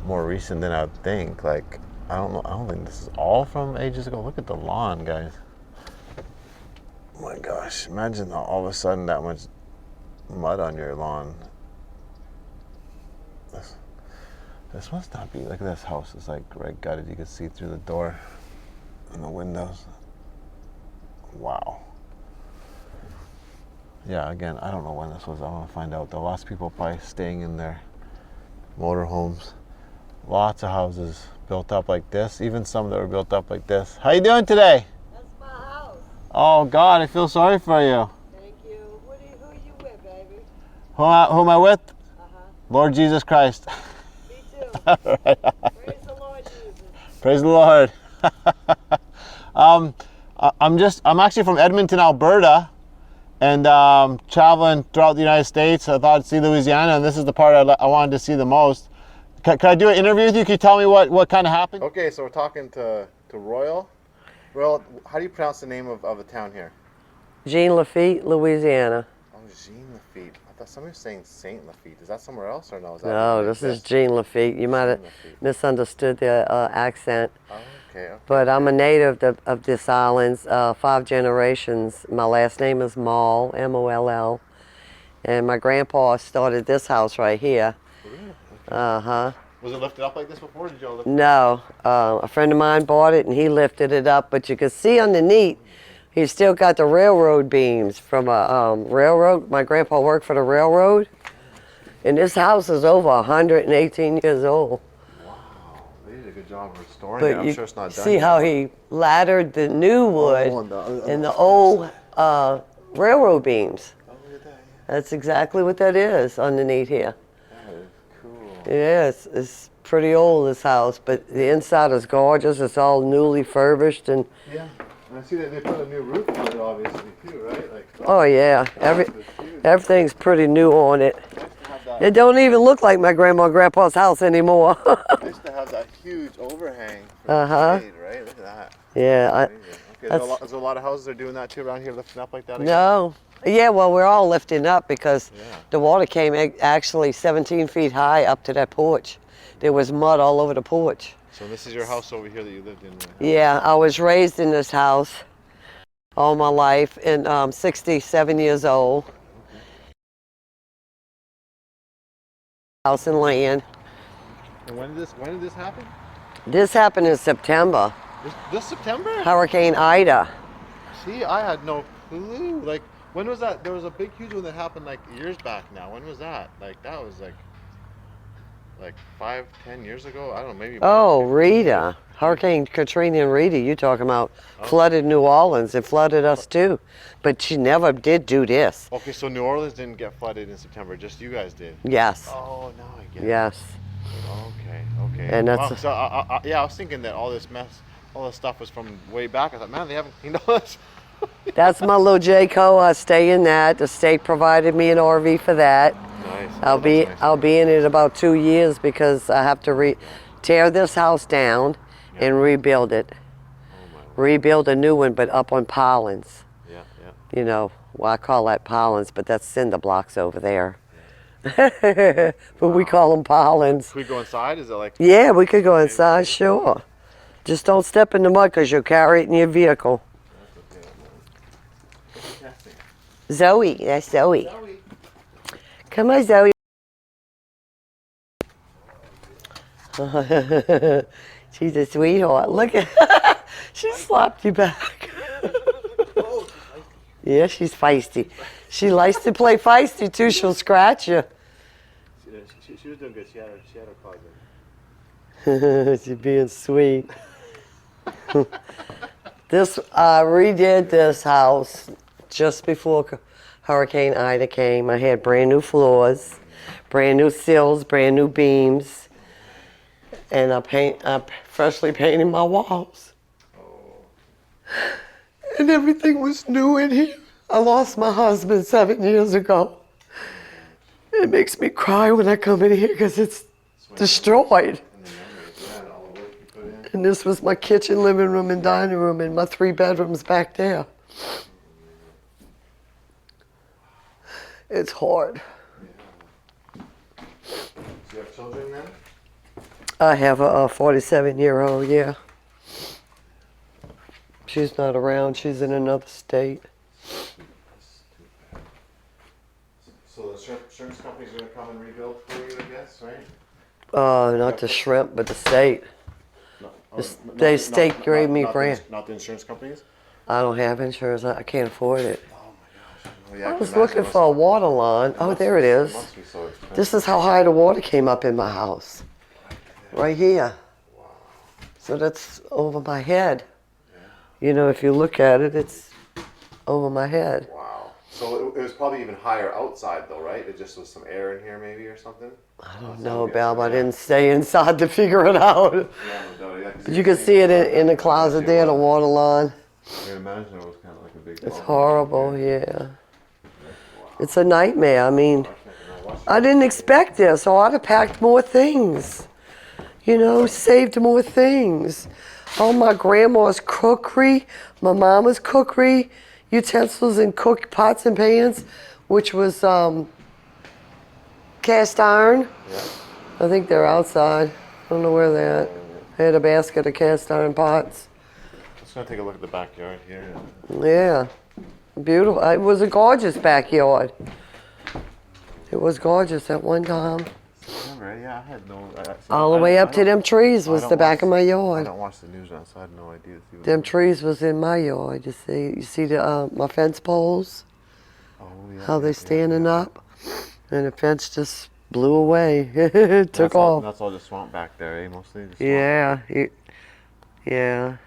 more recent than I would think. Like, I don't know. I don't think this is all from ages ago. Look at the lawn, guys. Oh my gosh, imagine all of a sudden that much mud on your lawn. This must not be. Look at this house. It's like right gutted. You can see through the door and the windows. Wow. Yeah, again, I don't know when this was. I want to find out. There are lots of people probably staying in their motorhomes. Lots of houses built up like this. Even some that were built up like this. How you doing today? That's my house. Oh God, I feel sorry for you. Thank you. Who you with, baby? Who am I with? Uh-huh. Lord Jesus Christ. Me too. Right. Praise the Lord Jesus. Praise the Lord. I'm actually from Edmonton, Alberta, and traveling throughout the United States. I thought I'd see Louisiana, and this is the part I wanted to see the most. Can I do an interview with you? Can you tell me what kind of happened? Okay, so we're talking to Royal. Royal, how do you pronounce the name of the town here? Jean Lafitte, Louisiana. Jean Lafitte. I thought somebody was saying Saint Lafitte. Is that somewhere else or no? Is that No, this is Jean Lafitte. You might have Jean Lafitte. misunderstood the accent. Oh, okay. But I'm a native of this islands, 5 generations. My last name is Moll, M-O-L-L. And my grandpa started this house right here. Really? Uh-huh. Was it lifted up like this before? Or did y'all lift No, a friend of mine bought it and he lifted it up, but you can see underneath, he's still got the railroad beams from a railroad. My grandpa worked for the railroad. And this house is over 118 years old. Wow, they did a good job of restoring But it. I'm you sure it's not done see yet. how he laddered the new wood and the old railroad beams. Oh, look at that. That's exactly what that is underneath here. That is cool. Yeah, it's pretty old, this house, but the inside is gorgeous. It's all newly furbished and Yeah. And I see that they put a new roof on it, obviously, too, right? Like, oh yeah, everything's pretty new on it. I used to have that, It don't even look like my grandma and grandpa's house anymore. I used to have that huge overhang from Uh-huh. the shade, right? Look at that. Yeah, Amazing. Okay, that's- there's a lot of houses that are doing that too around here, lifting up like that again? no. Yeah, well, we're all lifting up because Yeah. the water came actually 17 feet high up to that porch. There was mud all over the porch. So this is your house over here that you lived in? Right? Yeah, I was raised in this house all my life, and 67 years old. House and land. And when did this happen? This happened in September. This September? Hurricane Ida. See, I had no clue. Like, when was that? There was a big, huge one that happened like years back now. When was that? Like, that was like 5-10 years ago? I don't know, maybe. Oh, Rita. Hurricane Katrina and Rita, you talking about, flooded New Orleans. It flooded us too. But she never did do this. Okay, so New Orleans didn't get flooded in September, just you guys did? Yes. Oh, now I get it. Yes. Okay. And that's- Wow, so, I was thinking that all this mess, all this stuff was from way back. I thought, man, they haven't cleaned all this. That's my little Jayco. I stay in that. The state provided me an RV for that. Nice. I'll be in it about 2 years because I have to tear this house down and rebuild it. Rebuild a new one, but up on Pollins. Yeah. You know, well, I call that Pollins, but that's cinder blocks over there. But we call them Pollins. Can we go inside? Is it like? Yeah, we could go inside, sure. Just don't step in the mud because you'll carry it in your vehicle. Zoe, that's Zoe. Come on, Zoe. She's a sweetheart. Look at she slapped you back. Yeah, she's feisty. She likes to play feisty too. She'll scratch you. She was doing good. She had her closet. She's being sweet. I redid this house just before Hurricane Ida came. I had brand new floors, brand new sills, brand new beams, and I freshly painted my walls. And everything was new in here. I lost my husband 7 years ago. It makes me cry when I come in here because it's destroyed. And this was my kitchen, living room, and dining room, and my 3 bedrooms back there. It's hard. Do you have children then? I have a 47-year-old, yeah. She's not around. She's in another state. So the insurance company's going to come and rebuild for you, I guess, right? Not the shrimp, but the state. The state gave me grant. Not the insurance companies? I don't have insurance. I can't afford it. Oh, yeah, I was looking for a water line. Oh, there it is. Must be so expensive. This is how high the water came up in my house. Right here. So that's over my head. You know, if you look at it, it's over my head. Wow. So it was probably even higher outside though, right? It just was some air in here maybe or something? I don't know, Bob. I didn't stay inside to figure it out. But you can see it in the closet there, the water line. I can imagine it was kind of like a big It's horrible, yeah. It's a nightmare. I mean, I didn't expect this, so I'd have packed more things. You know, saved more things. All my grandma's cookery, my mama's cookery, utensils and pots and pans which was cast iron. Yeah. I think they're outside. I don't know where they're at. I had a basket of cast iron pots. Let's go take a look at the backyard here. Yeah, beautiful. It was a gorgeous backyard. It was gorgeous at one time. Remember, yeah, I had no. All the way up to them trees was the back of my I yard. don't watch the news now, so I had no idea. Them trees was in my yard. You see the my fence poles? Oh, yeah, How they standing up, and the fence just blew away. It took off. That's all just swamp back there, eh? Mostly. The swamp. Yeah, yeah.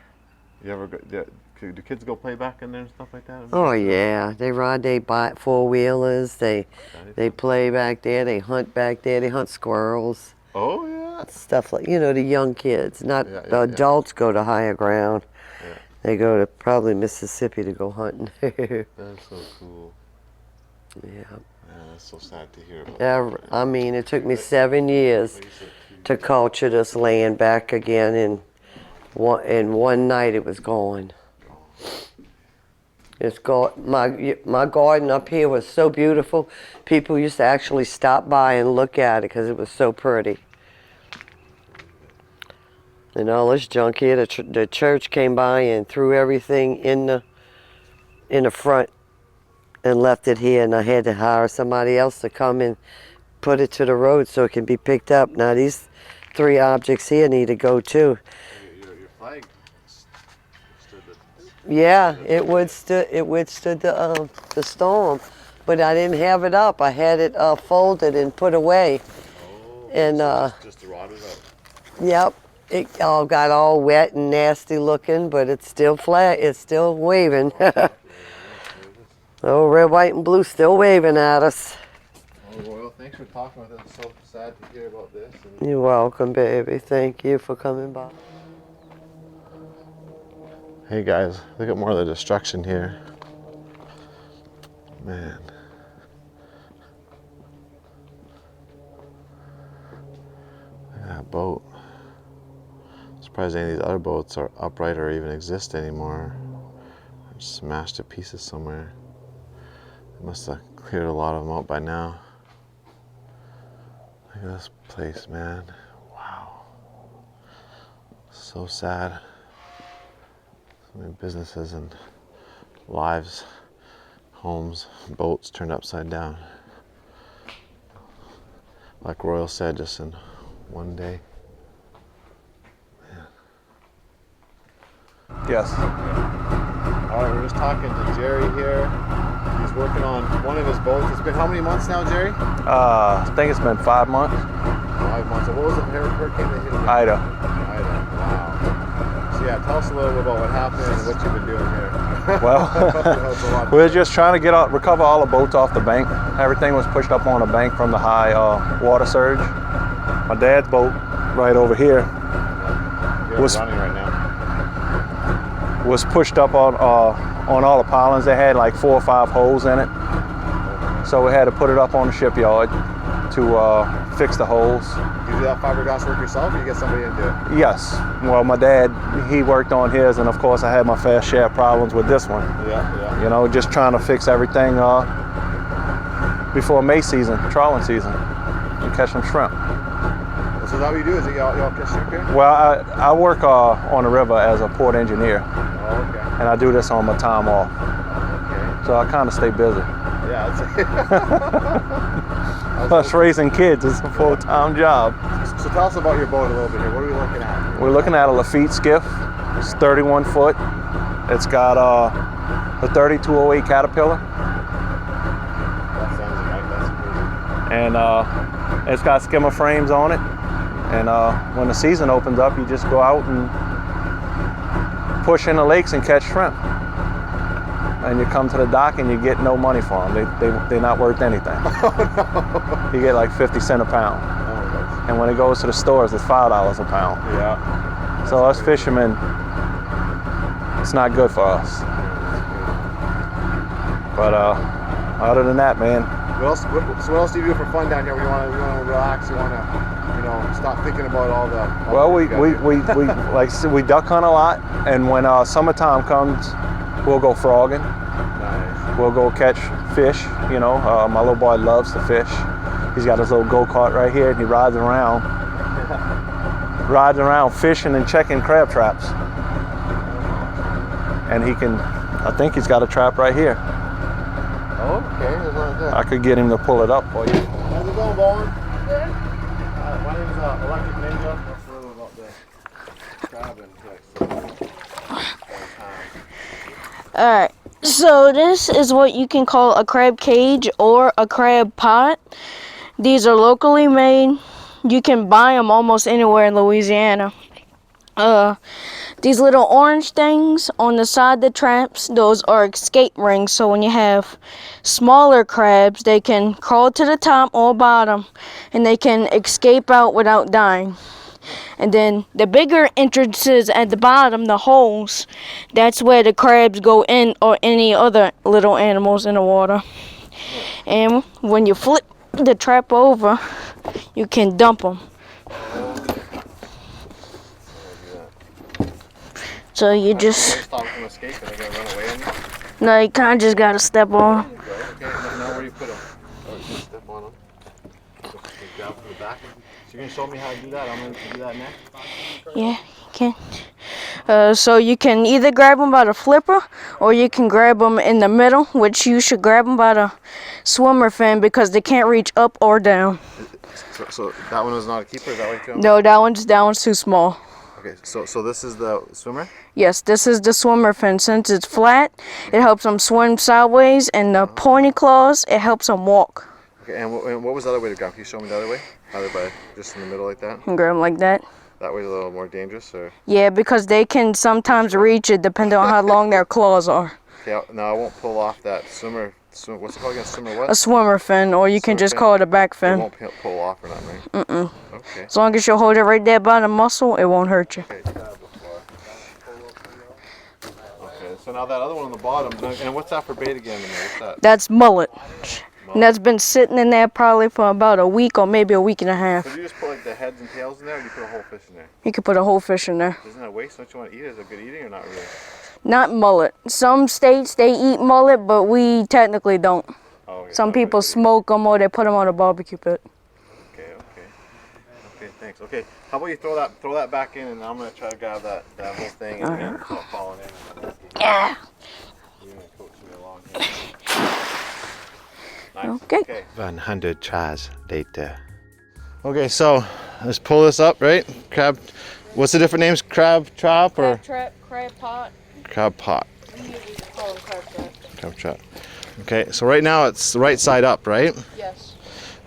You ever go? Do kids go play back in there and stuff like that? Oh yeah, they ride they bike 4-wheelers. They play back there. They hunt back there. They hunt squirrels. Oh yeah. Stuff like the young kids. Not Yeah, the adults go to higher ground. Yeah. They go to probably Mississippi to go hunting. That's so cool. Yeah. Yeah, that's so sad to hear about. I mean, it took me 7 years to culture this land back again, and one night it was gone. It's gone. My garden up here was so beautiful. People used to actually stop by and look at it because it was so pretty. And all this junk here, the church came by and threw everything in the front and left it here, and I had to hire somebody else to come and put it to the road so it can be picked up. Now these 3 objects here need to go too. Your flag stood Yeah, it withstood the storm, but I didn't have it up. I had it folded and put away. Oh, And just the rotted out. yep, it all got all wet and nasty looking, but it's still flat. It's still waving. Oh, red, white, and blue still waving at us. Oh, Royal, thanks for talking with us. It's so sad to hear about this. And You're welcome, baby. Thank you for coming by. hey guys, look at more of the destruction here. Man. Look at that boat. I'm surprised any of these other boats are upright or even exist anymore. They're smashed to pieces somewhere. They must have cleared a lot of them out by now. Look at this place, man. Wow. So sad. So many businesses and lives, homes, boats turned upside down. Like Royal said, just in one day. Yes. All right, we're just talking to Jerry here. He's working on one of his boats. It's been how many months now, Jerry? I think it's been 5 months. 5 months. What was the hurricane that hit him? Ida. Wow. So yeah, tell us a little bit about what happened and what you've been doing here. Well, we're just trying to recover all the boats off the bank. Everything was pushed up on the bank from the high water surge. My dad's boat, right over here, was running right now. was pushed up on all the pilings. They had like 4 or 5 holes in it, so we had to put it up on the shipyard to fix the holes. You do that fiberglass work yourself, or you get somebody in to do it? Yes. Well, my dad, he worked on his, and of course I had my fair share of problems with this one. Yeah. You know, just trying to fix everything before May season, trawling season, and catch some shrimp. So is that what you do? Is it y'all catch shrimp here? Well, I work on the river as a port engineer, Oh, okay. and I do this on my time off. Okay. So I kind of stay busy. Yeah. Plus, raising kids is a full-time job. So tell us about your boat a little bit here. What are we looking at? We're looking at a Lafitte skiff. It's 31 foot. It's got a 3208 Caterpillar. That sounds like that's crazy. And it's got skimmer frames on it. And when the season opens up, you just go out and push in the lakes and catch shrimp. And you come to the dock and you get no money for them. They're not worth anything. Oh, no. You get like 50 cents a pound. Oh, and when it goes to the stores, it's $5 a pound. yeah. So us fishermen, it's not good for us. But other than that, man. What else do you do for fun down here? We want to relax. You want to, stop thinking about all the. Well, we duck hunt a lot, and when summertime comes, we'll go frogging. Nice. we'll go catch fish. You know, my little boy loves to fish. He's got his little go-kart right here, and he rides around fishing and checking crab traps. And I think he's got a trap right here. Okay, I could get him to pull it up for you. How's it going, Bowen? Good. My name is Electric Ninja. What's a little about the crab and Alright, so this is what you can call a crab cage or a crab pot. These are locally made. You can buy them almost anywhere in Louisiana. These little orange things on the side of the traps, those are escape rings. So when you have smaller crabs, they can crawl to the top or bottom and they can escape out without dying. And then the bigger entrances at the bottom, the holes, that's where the crabs go in or any other little animals in the water. And when you flip the trap over, you can dump them. So you just... stop them escaping, they're going to run away on you? No, you kind of just got to step on. Okay, now where do you put them? Oh, just step on them. Grab from the back. So you're going to show me how to do that? I'm going to do that next? Yeah, you can. So you can either grab them by the flipper or you can grab them in the middle, which you should grab them by the swimmer fin because they can't reach up or down. So that one is not a keeper? Is that what you're doing? No, that one's too small. Okay, so this is the swimmer? Yes, this is the swimmer fin. Since it's flat, it helps them swim sideways, and the pointy claws, it helps them walk. Okay, and what was the other way to grab? Can you show me the other way? Either by just in the middle like that? You can grab them like that. That way's a little more dangerous, or? Yeah, because they can sometimes reach it depending on how long their claws are. Okay, now I won't pull off that swimmer. What's it called again? Swimmer what? A swimmer fin, or you can just fin. call it a back It fin. won't pull off or nothing, right? Mm-mm. Okay. As long as you hold it right there by the muscle, it won't hurt you. Okay, so now that other one on the bottom, and what's that for bait again? What's that? That's mullet. And that's been sitting in there probably for about a week or maybe a week and a half. So do you just put like the heads and tails in there, or do you put a whole fish in there? You can put a whole fish in there. Isn't that waste? Don't you want to eat it? Is it good eating or not really? Not mullet. Some states, they eat mullet, but we technically don't. Oh, okay. Some people smoke them or they put them on a barbecue pit. Okay, thanks. Okay, how about you throw that back in, and I'm gonna try to grab that whole thing and start falling in. Yeah. You're gonna coach me along here. Nice. Okay. 100 tries later. Okay, so let's pull this up, right? Crab. What's the different names? Crab trap or? Crab trap, crab pot. Crab pot. We usually call them crab trap. Crab trap. Okay, so right now it's the right side up, right? Yes.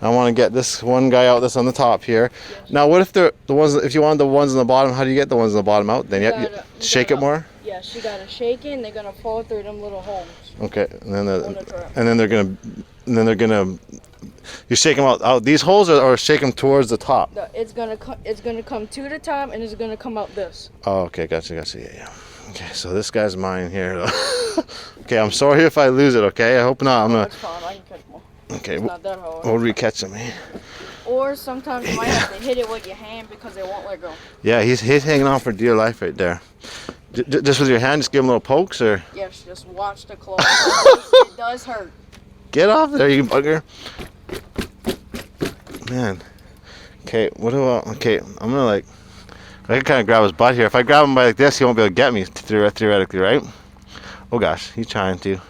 I want to get this one guy out. This on the top here. Yes. Now, what if the ones? If you want the ones on the bottom, how do you get the ones on the bottom out? Then you shake it more. Yes, you gotta shake it, and they're gonna fall through them little holes. Okay, and then they're gonna. You shake them out these holes, or shake them towards the top. It's gonna come to the top, and it's gonna come out this. Oh, okay, gotcha. Yeah. Okay, so this guy's mine here. Okay, I'm sorry if I lose it. Okay, I hope not. That's fine. I can catch more. Okay, it's not that hard. We'll re-catch him. Or sometimes you might have to hit it with your hand because it won't let go. Yeah, he's hanging on for dear life right there. Just with your hand, just give him little pokes, or? Yes, just watch the claw. It does hurt. Get off there, you bugger. Man. Okay, okay, I'm gonna I can kind of grab his butt here. If I grab him by like this, he won't be able to get me, theoretically, right? Oh gosh, he's trying to.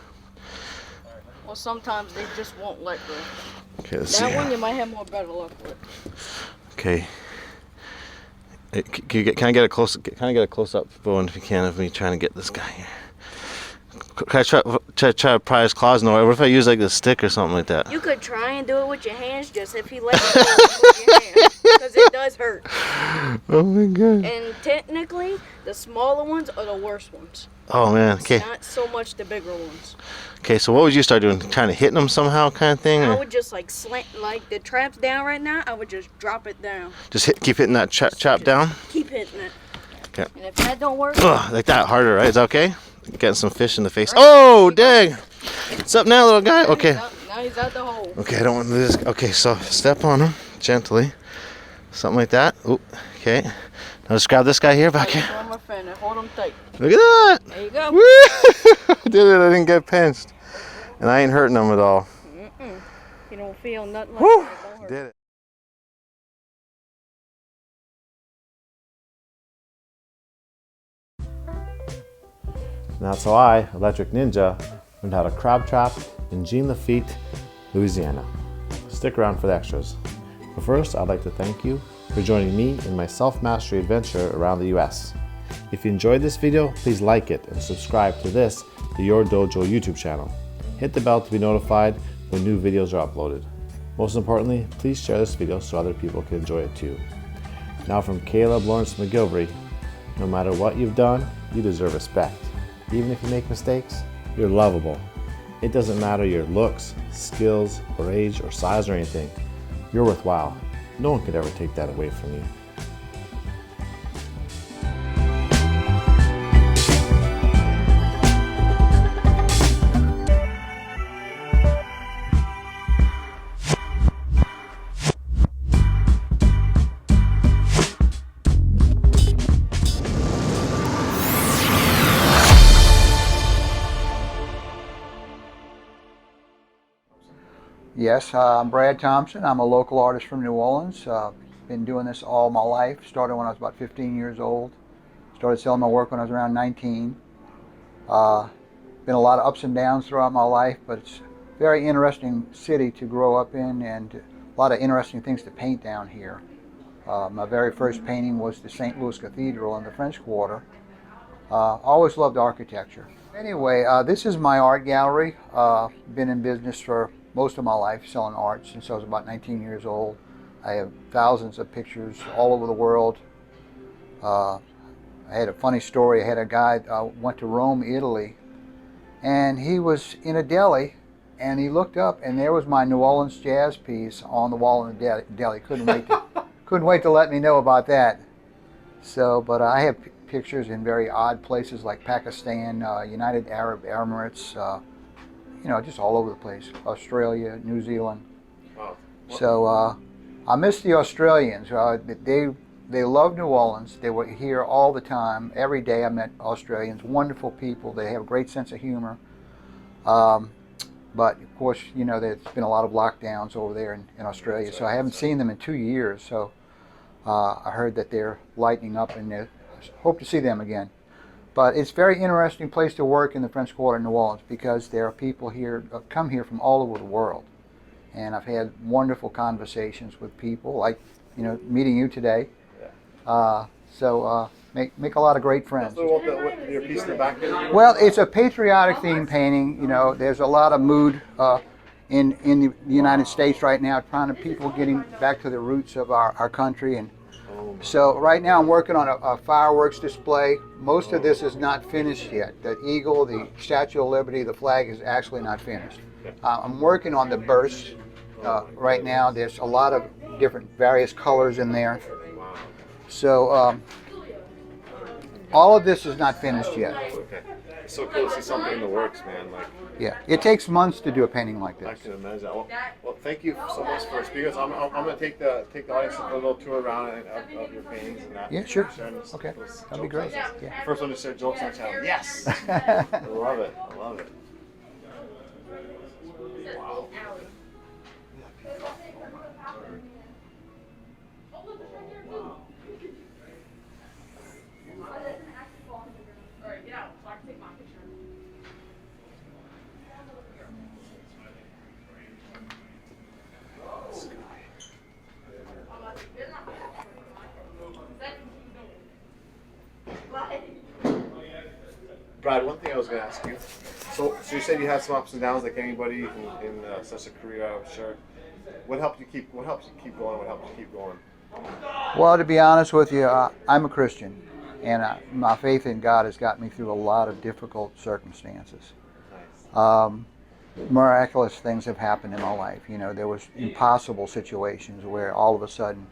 Well, sometimes they just won't let go. Okay, let's see. That one you might have more better luck with. Okay. Can I get a close up, Bowen, if you can, of me trying to get this guy here? Can I try to pry his claws? No. What if I use like this stick or something like that? You could try and do it with your hands, just if he lets you do it with your hands, because it does hurt. Oh my god. And technically, the smaller ones are the worst ones. Oh man. Okay. It's not so much the bigger ones. Okay, so what would you start doing? Trying to hit them somehow, kind of thing? I would just like slant, like the trap's down right now. I would just drop it down. Just keep hitting that chop down. Keep hitting it. Okay. And if that don't work, like that, harder, right? Is that okay? Getting some fish in the face. Oh, dang! What's up now, little guy? Okay. Now he's out the hole. Okay, I don't want to lose. Okay, so step on him gently, something like that. Oop. Okay. Now just grab this guy here, back here. Hold him tight. Look at that! There you go. Woo! I did it. I didn't get pinched. And I ain't hurting them at all. Mm-mm. You don't feel nothing like Whew! that. It don't hurt. Did it. And that's how I, Electric Ninja, learned how to crab trap in Jean Lafitte, Louisiana. Stick around for the extras. But first, I'd like to thank you for joining me in my self-mastery adventure around the US. If you enjoyed this video, please like it and subscribe to this, the Your Dojo YouTube channel. Hit the bell to be notified when new videos are uploaded. Most importantly, please share this video so other people can enjoy it too. Now from Caleb Lawrence McGilvery, no matter what you've done, you deserve respect. Even if you make mistakes, you're lovable. It doesn't matter your looks, skills, or age, or size, or anything. You're worthwhile. No one could ever take that away from you. Yes, I'm Brad Thompson. I'm a local artist from New Orleans. Been doing this all my life. Started when I was about 15 years old. Started selling my work when I was around 19. Been a lot of ups and downs throughout my life, but it's a very interesting city to grow up in and a lot of interesting things to paint down here. My very first painting was the St. Louis Cathedral in the French Quarter. Always loved architecture. Anyway, this is my art gallery. Been in business for most of my life selling art since I was about 19 years old. I have thousands of pictures all over the world. I had a funny story. I had a guy went to Rome, Italy, and he was in a deli, and he looked up, and there was my New Orleans jazz piece on the wall in the deli. Couldn't wait to let me know about that. So, but I have pictures in very odd places like Pakistan, United Arab Emirates, you know, just all over the place. Australia, New Zealand. Wow. So I miss the Australians. They love New Orleans. They were here all the time. Every day I met Australians. Wonderful people. They have a great sense of humor. But of course, you know, there's been a lot of lockdowns over there in Australia. So I haven't seen them in 2 years. So I heard that they're lightening up, and I hope to see them again. But it's a very interesting place to work in the French Quarter in New Orleans because there are people here, come here from all over the world. And I've had wonderful conversations with people, like, you know, meeting you today. Make a lot of great friends. Your piece in the back there? Well, it's a patriotic theme painting. You know, there's a lot of mood in the United States right now, people getting back to the roots of our country. And so right now I'm working on a fireworks display. Most of this is not finished yet. The eagle, the Statue of Liberty, the flag is actually not finished. I'm working on the burst right now. There's a lot of different various colors in there. So all of this is not finished yet. Okay. It's so cool to see something in the works, man. Like, Yeah, it takes months to do a painting like I this. can imagine. Well, thank you so much for speaking. I'm going to take the audience on a little tour around of your paintings and that. Yeah, sure. Sharing Okay, those that'd be jokes. great. Yeah. First one to share jokes on channel. Yes! I love it. I love it. Wow. Brad, one thing I was going to ask you. So you said you had some ups and downs, like anybody in such a career, I'm sure. What helped you keep going? What helped you keep going? Well, to be honest with you, I'm a Christian, and my faith in God has got me through a lot of difficult circumstances. Nice. Miraculous things have happened in my life. You know, there was impossible situations where all of a sudden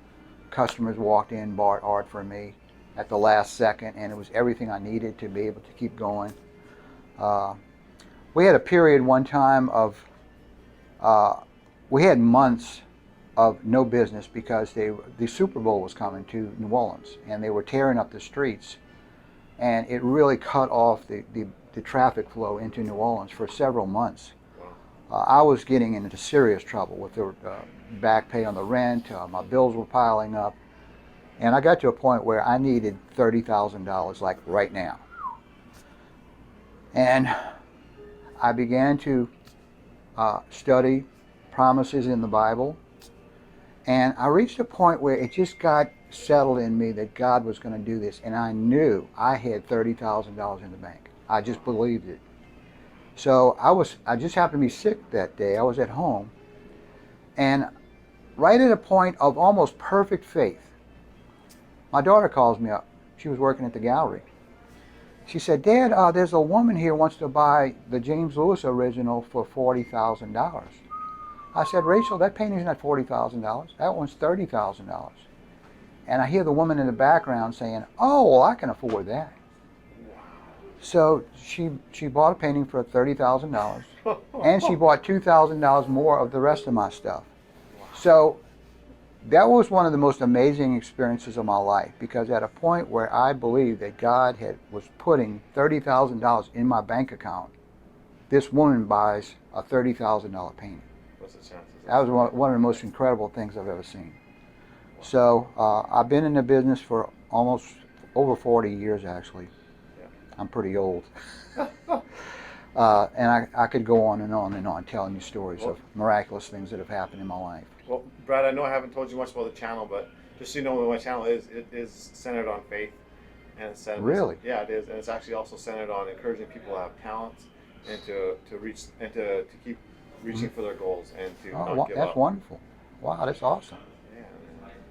customers walked in, bought art from me at the last second, and it was everything I needed to be able to keep going. We had a period one time of, we had months of no business because the Super Bowl was coming to New Orleans, and they were tearing up the streets, and it really cut off the traffic flow into New Orleans for several months. I was getting into serious trouble with the back pay on the rent. My bills were piling up. And I got to a point where I needed $30,000, like right now. And I began to study promises in the Bible. And I reached a point where it just got settled in me that God was going to do this. And I knew I had $30,000 in the bank. I just believed it. So I just happened to be sick that day. I was at home. And right at a point of almost perfect faith, my daughter calls me up. She was working at the gallery. She said, Dad, there's a woman here who wants to buy the James Lewis original for $40,000. I said, Rachel, that painting's not $40,000. That one's $30,000. And I hear the woman in the background saying, oh, well, I can afford that. So she bought a painting for $30,000, and she bought $2,000 more of the rest of my stuff. So that was one of the most amazing experiences of my life, because at a point where I believed that God was putting $30,000 in my bank account, this woman buys a $30,000 painting. What's the chances? That was one of the most incredible things I've ever seen. So I've been in the business for almost over 40 years, actually. Yeah. I'm pretty old. And I could go on and on and on telling you stories of miraculous things that have happened in my life. Well, Brad, I know I haven't told you much about the channel, but just so you know what my channel is, it is centered on faith. And it's centered, Really? Yeah, it is. And it's actually also centered on encouraging people to have talents and to reach and to keep reaching for their goals and to not give That's up. wonderful. Wow, that's awesome. Yeah.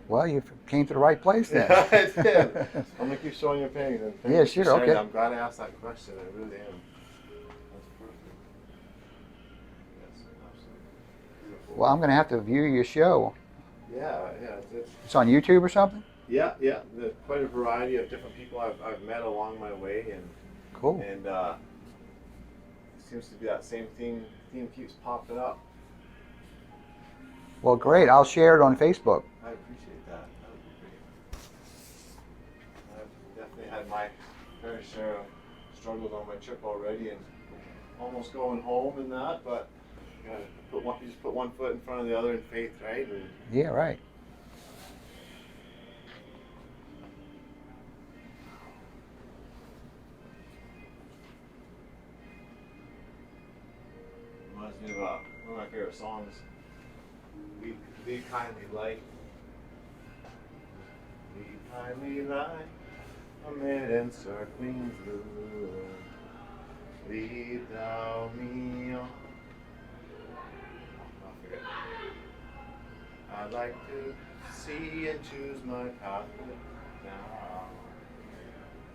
Well, you came to the right place then. Yeah, I did. I'm going to keep showing your painting. And thank Yeah, you for sure, sharing okay. that. I'm glad I asked that question. I really am. That's perfect. Yes, absolutely. Beautiful. Well, I'm going to have to view your show. Yeah. It's on YouTube or something? Yeah. Quite a variety of different people I've met along my way, and Cool. And it seems to be that same theme keeps popping up. Well, great. I'll share it on Facebook. I appreciate that. That would be great. I've definitely had my fair share of struggles on my trip already, and almost going home and that, but you just put one foot in front of the other in faith, right? And Yeah, right. reminds me of one of my favorite songs, Lead Kindly Light. Lead kindly light amid encircling blue. Lead thou me on. I'll forget. I'd like to see and choose my path now.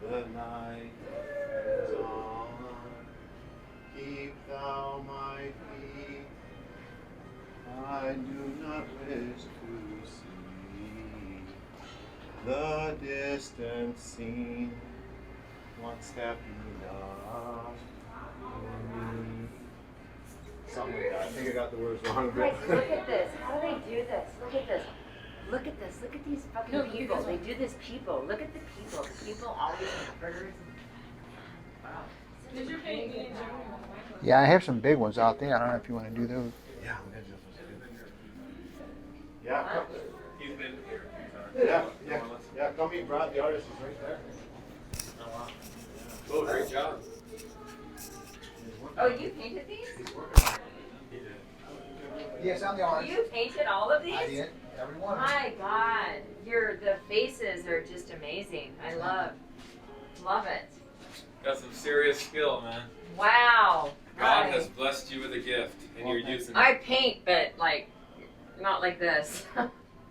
The night is on. Keep thou my feet. I do not wish to see the distant scene. One step enough. Something like that. I think I got the words wrong. Guys, look at this. How do they do this? Look at this. Look at this. Look at these fucking people. They do this people. Look at the people. The people always have burgers. Wow. Did you paint me? Yeah, I have some big ones out there. I don't know if you want to do those. Yeah, yeah. He's been here. Yeah. Come meet Brad, the artist, is right there. Oh, wow. Oh, great job. Oh, you painted these? Yes, I'm the artist. You painted all of these? I did. Every one. My God, the faces are just amazing. I love it. Got some serious skill, man. Wow. God has blessed you with a gift, and you're using it. I paint, but not like this.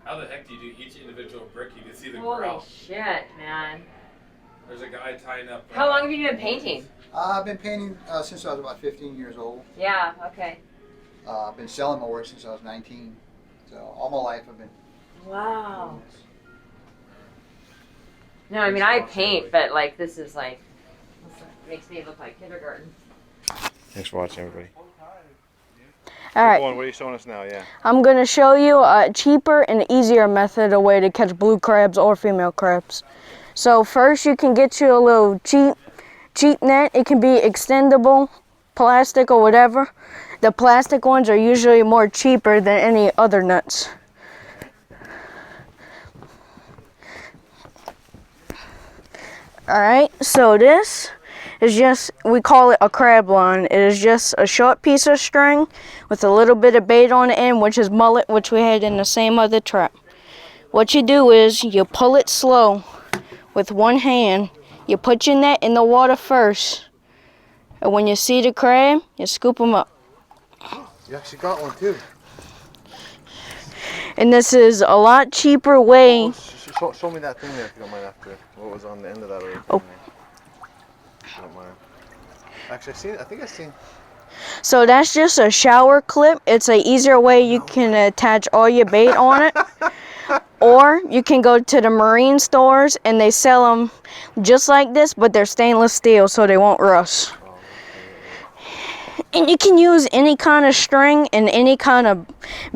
How the heck do you do each individual brick? You can see the Holy grout. shit, man. There's a guy tying up. How long have you been painting? I've been painting since I was about 15 years old. Yeah, okay. I've been selling my work since I was 19. So all my life I've been. Wow. No, I mean, I paint, but this is makes me look like kindergarten. Thanks for watching, everybody. All right. What are you showing us now? Yeah. I'm going to show you a cheaper and easier method, a way to catch blue crabs or female crabs. So first you can get you a little cheap net. It can be extendable, plastic or whatever. The plastic ones are usually more cheaper than any other nuts. Alright, so this is just, we call it a crab line. It is just a short piece of string with a little bit of bait on the end, which is mullet, which we had in the same other trap. What you do is you pull it slow with one hand. You put your net in the water first. And when you see the crab, you scoop them up. You actually got one too. And this is a lot cheaper way. Show me that thing there if you don't mind after. What was on the end of that other thing? Oh. There. I don't mind. Actually, I think I've seen. So that's just a shower clip. It's an easier way you can attach all your bait on it. Or you can go to the marine stores and they sell them just like this, but they're stainless steel so they won't rust. And you can use any kind of string and any kind of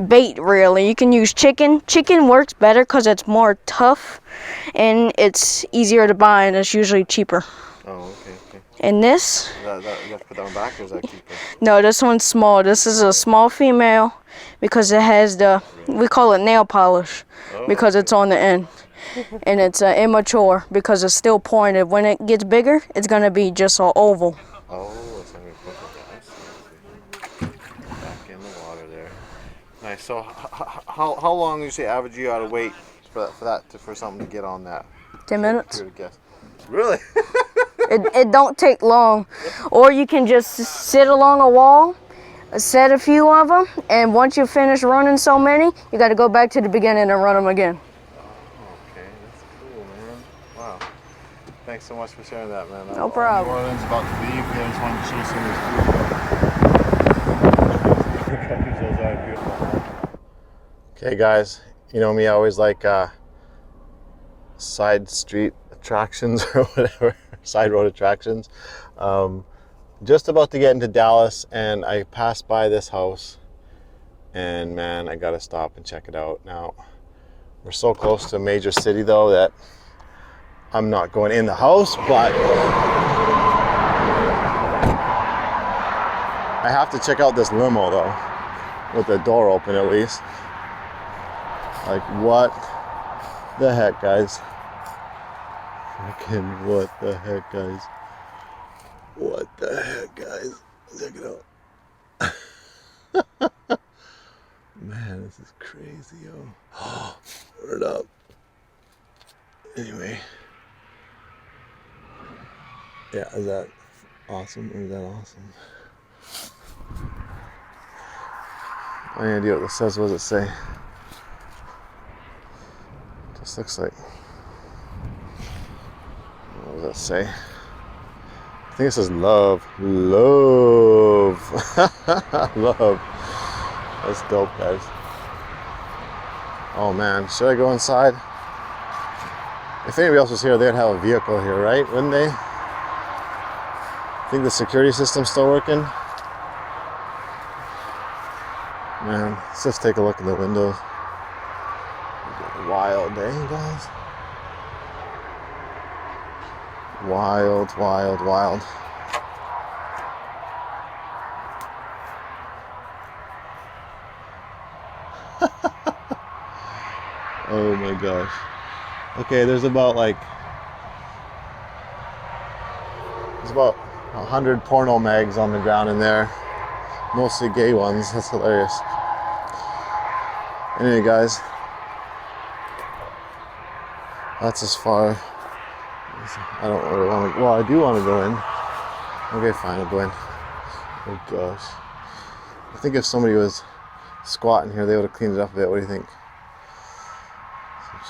bait, really. You can use chicken. Chicken works better because it's more tough and it's easier to buy and it's usually cheaper. Oh, okay. And this? You have to put that one back, or is that cheaper? No, this one's small. This is a small female because it has the, we call it nail polish because it's on the end. And it's immature because it's still pointed. When it gets bigger, it's going to be just an oval. Oh, so I'm going to put that. Back in the water there. Nice. So how long do you say average you ought to wait for something to get on that? 10 minutes. Guess. Really? It don't take long. Or you can just sit along a wall, set a few of them, and once you finish running so many, you got to go back to the beginning and run them again. Okay, that's cool, man. Wow. Thanks so much for sharing that, man. No problem. New Orleans about to leave. I just wanted to show some of this food. Okay, guys. You know me, I always like side street attractions or whatever, side road attractions. Just about to get into Dallas and I passed by this house and man, I gotta stop and check it out. Now, we're so close to a major city though that I'm not going in the house, but I have to check out this limo though, with the door open at least. Like what the heck, guys? Fucking what the heck, guys? What the heck, guys? Check it out. Man, this is crazy, yo. Oh, word up. Anyway. Yeah, is that awesome? Is that awesome? Any idea what this says? What does it say? This looks like. What does that say? I think it says love. Love. Love. That's dope, guys. Oh man, should I go inside? If anybody else was here, they'd have a vehicle here, right? Wouldn't they? I think the security system's still working. Man, let's just take a look in the windows. Wild day, guys. Wild, wild, wild. Oh my gosh. Okay, there's about 100 porno mags on the ground in there. Mostly gay ones. That's hilarious. Anyway, guys. That's as far. I don't really want to. Well, I do want to go in. Okay, fine, I'll go in. Oh gosh. I think if somebody was squatting here, they would have cleaned it up a bit. What do you think? Some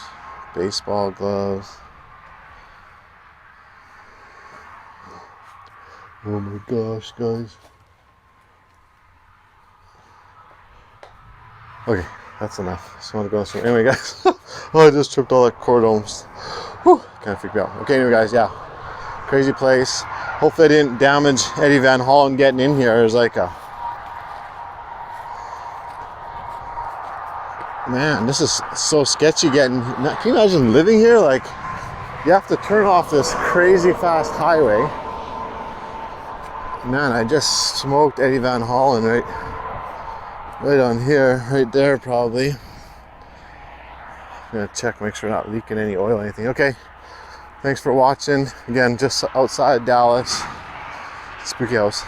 baseball gloves. Oh my gosh, guys. Okay, that's enough. Just want to go this way. Anyway, guys. Oh, I just tripped all that cordones. Whew, kind of freaked me out. Okay, anyway, guys, yeah. Crazy place. Hopefully I didn't damage Eddie Van Halen getting in here. There's like a... Man, this is so sketchy getting... Can you imagine living here? Like, you have to turn off this crazy fast highway. Man, I just smoked Eddie Van Halen right on here, right there probably. I'm gonna check, make sure we're not leaking any oil or anything. Okay, thanks for watching. Again, just outside Dallas. Spooky house.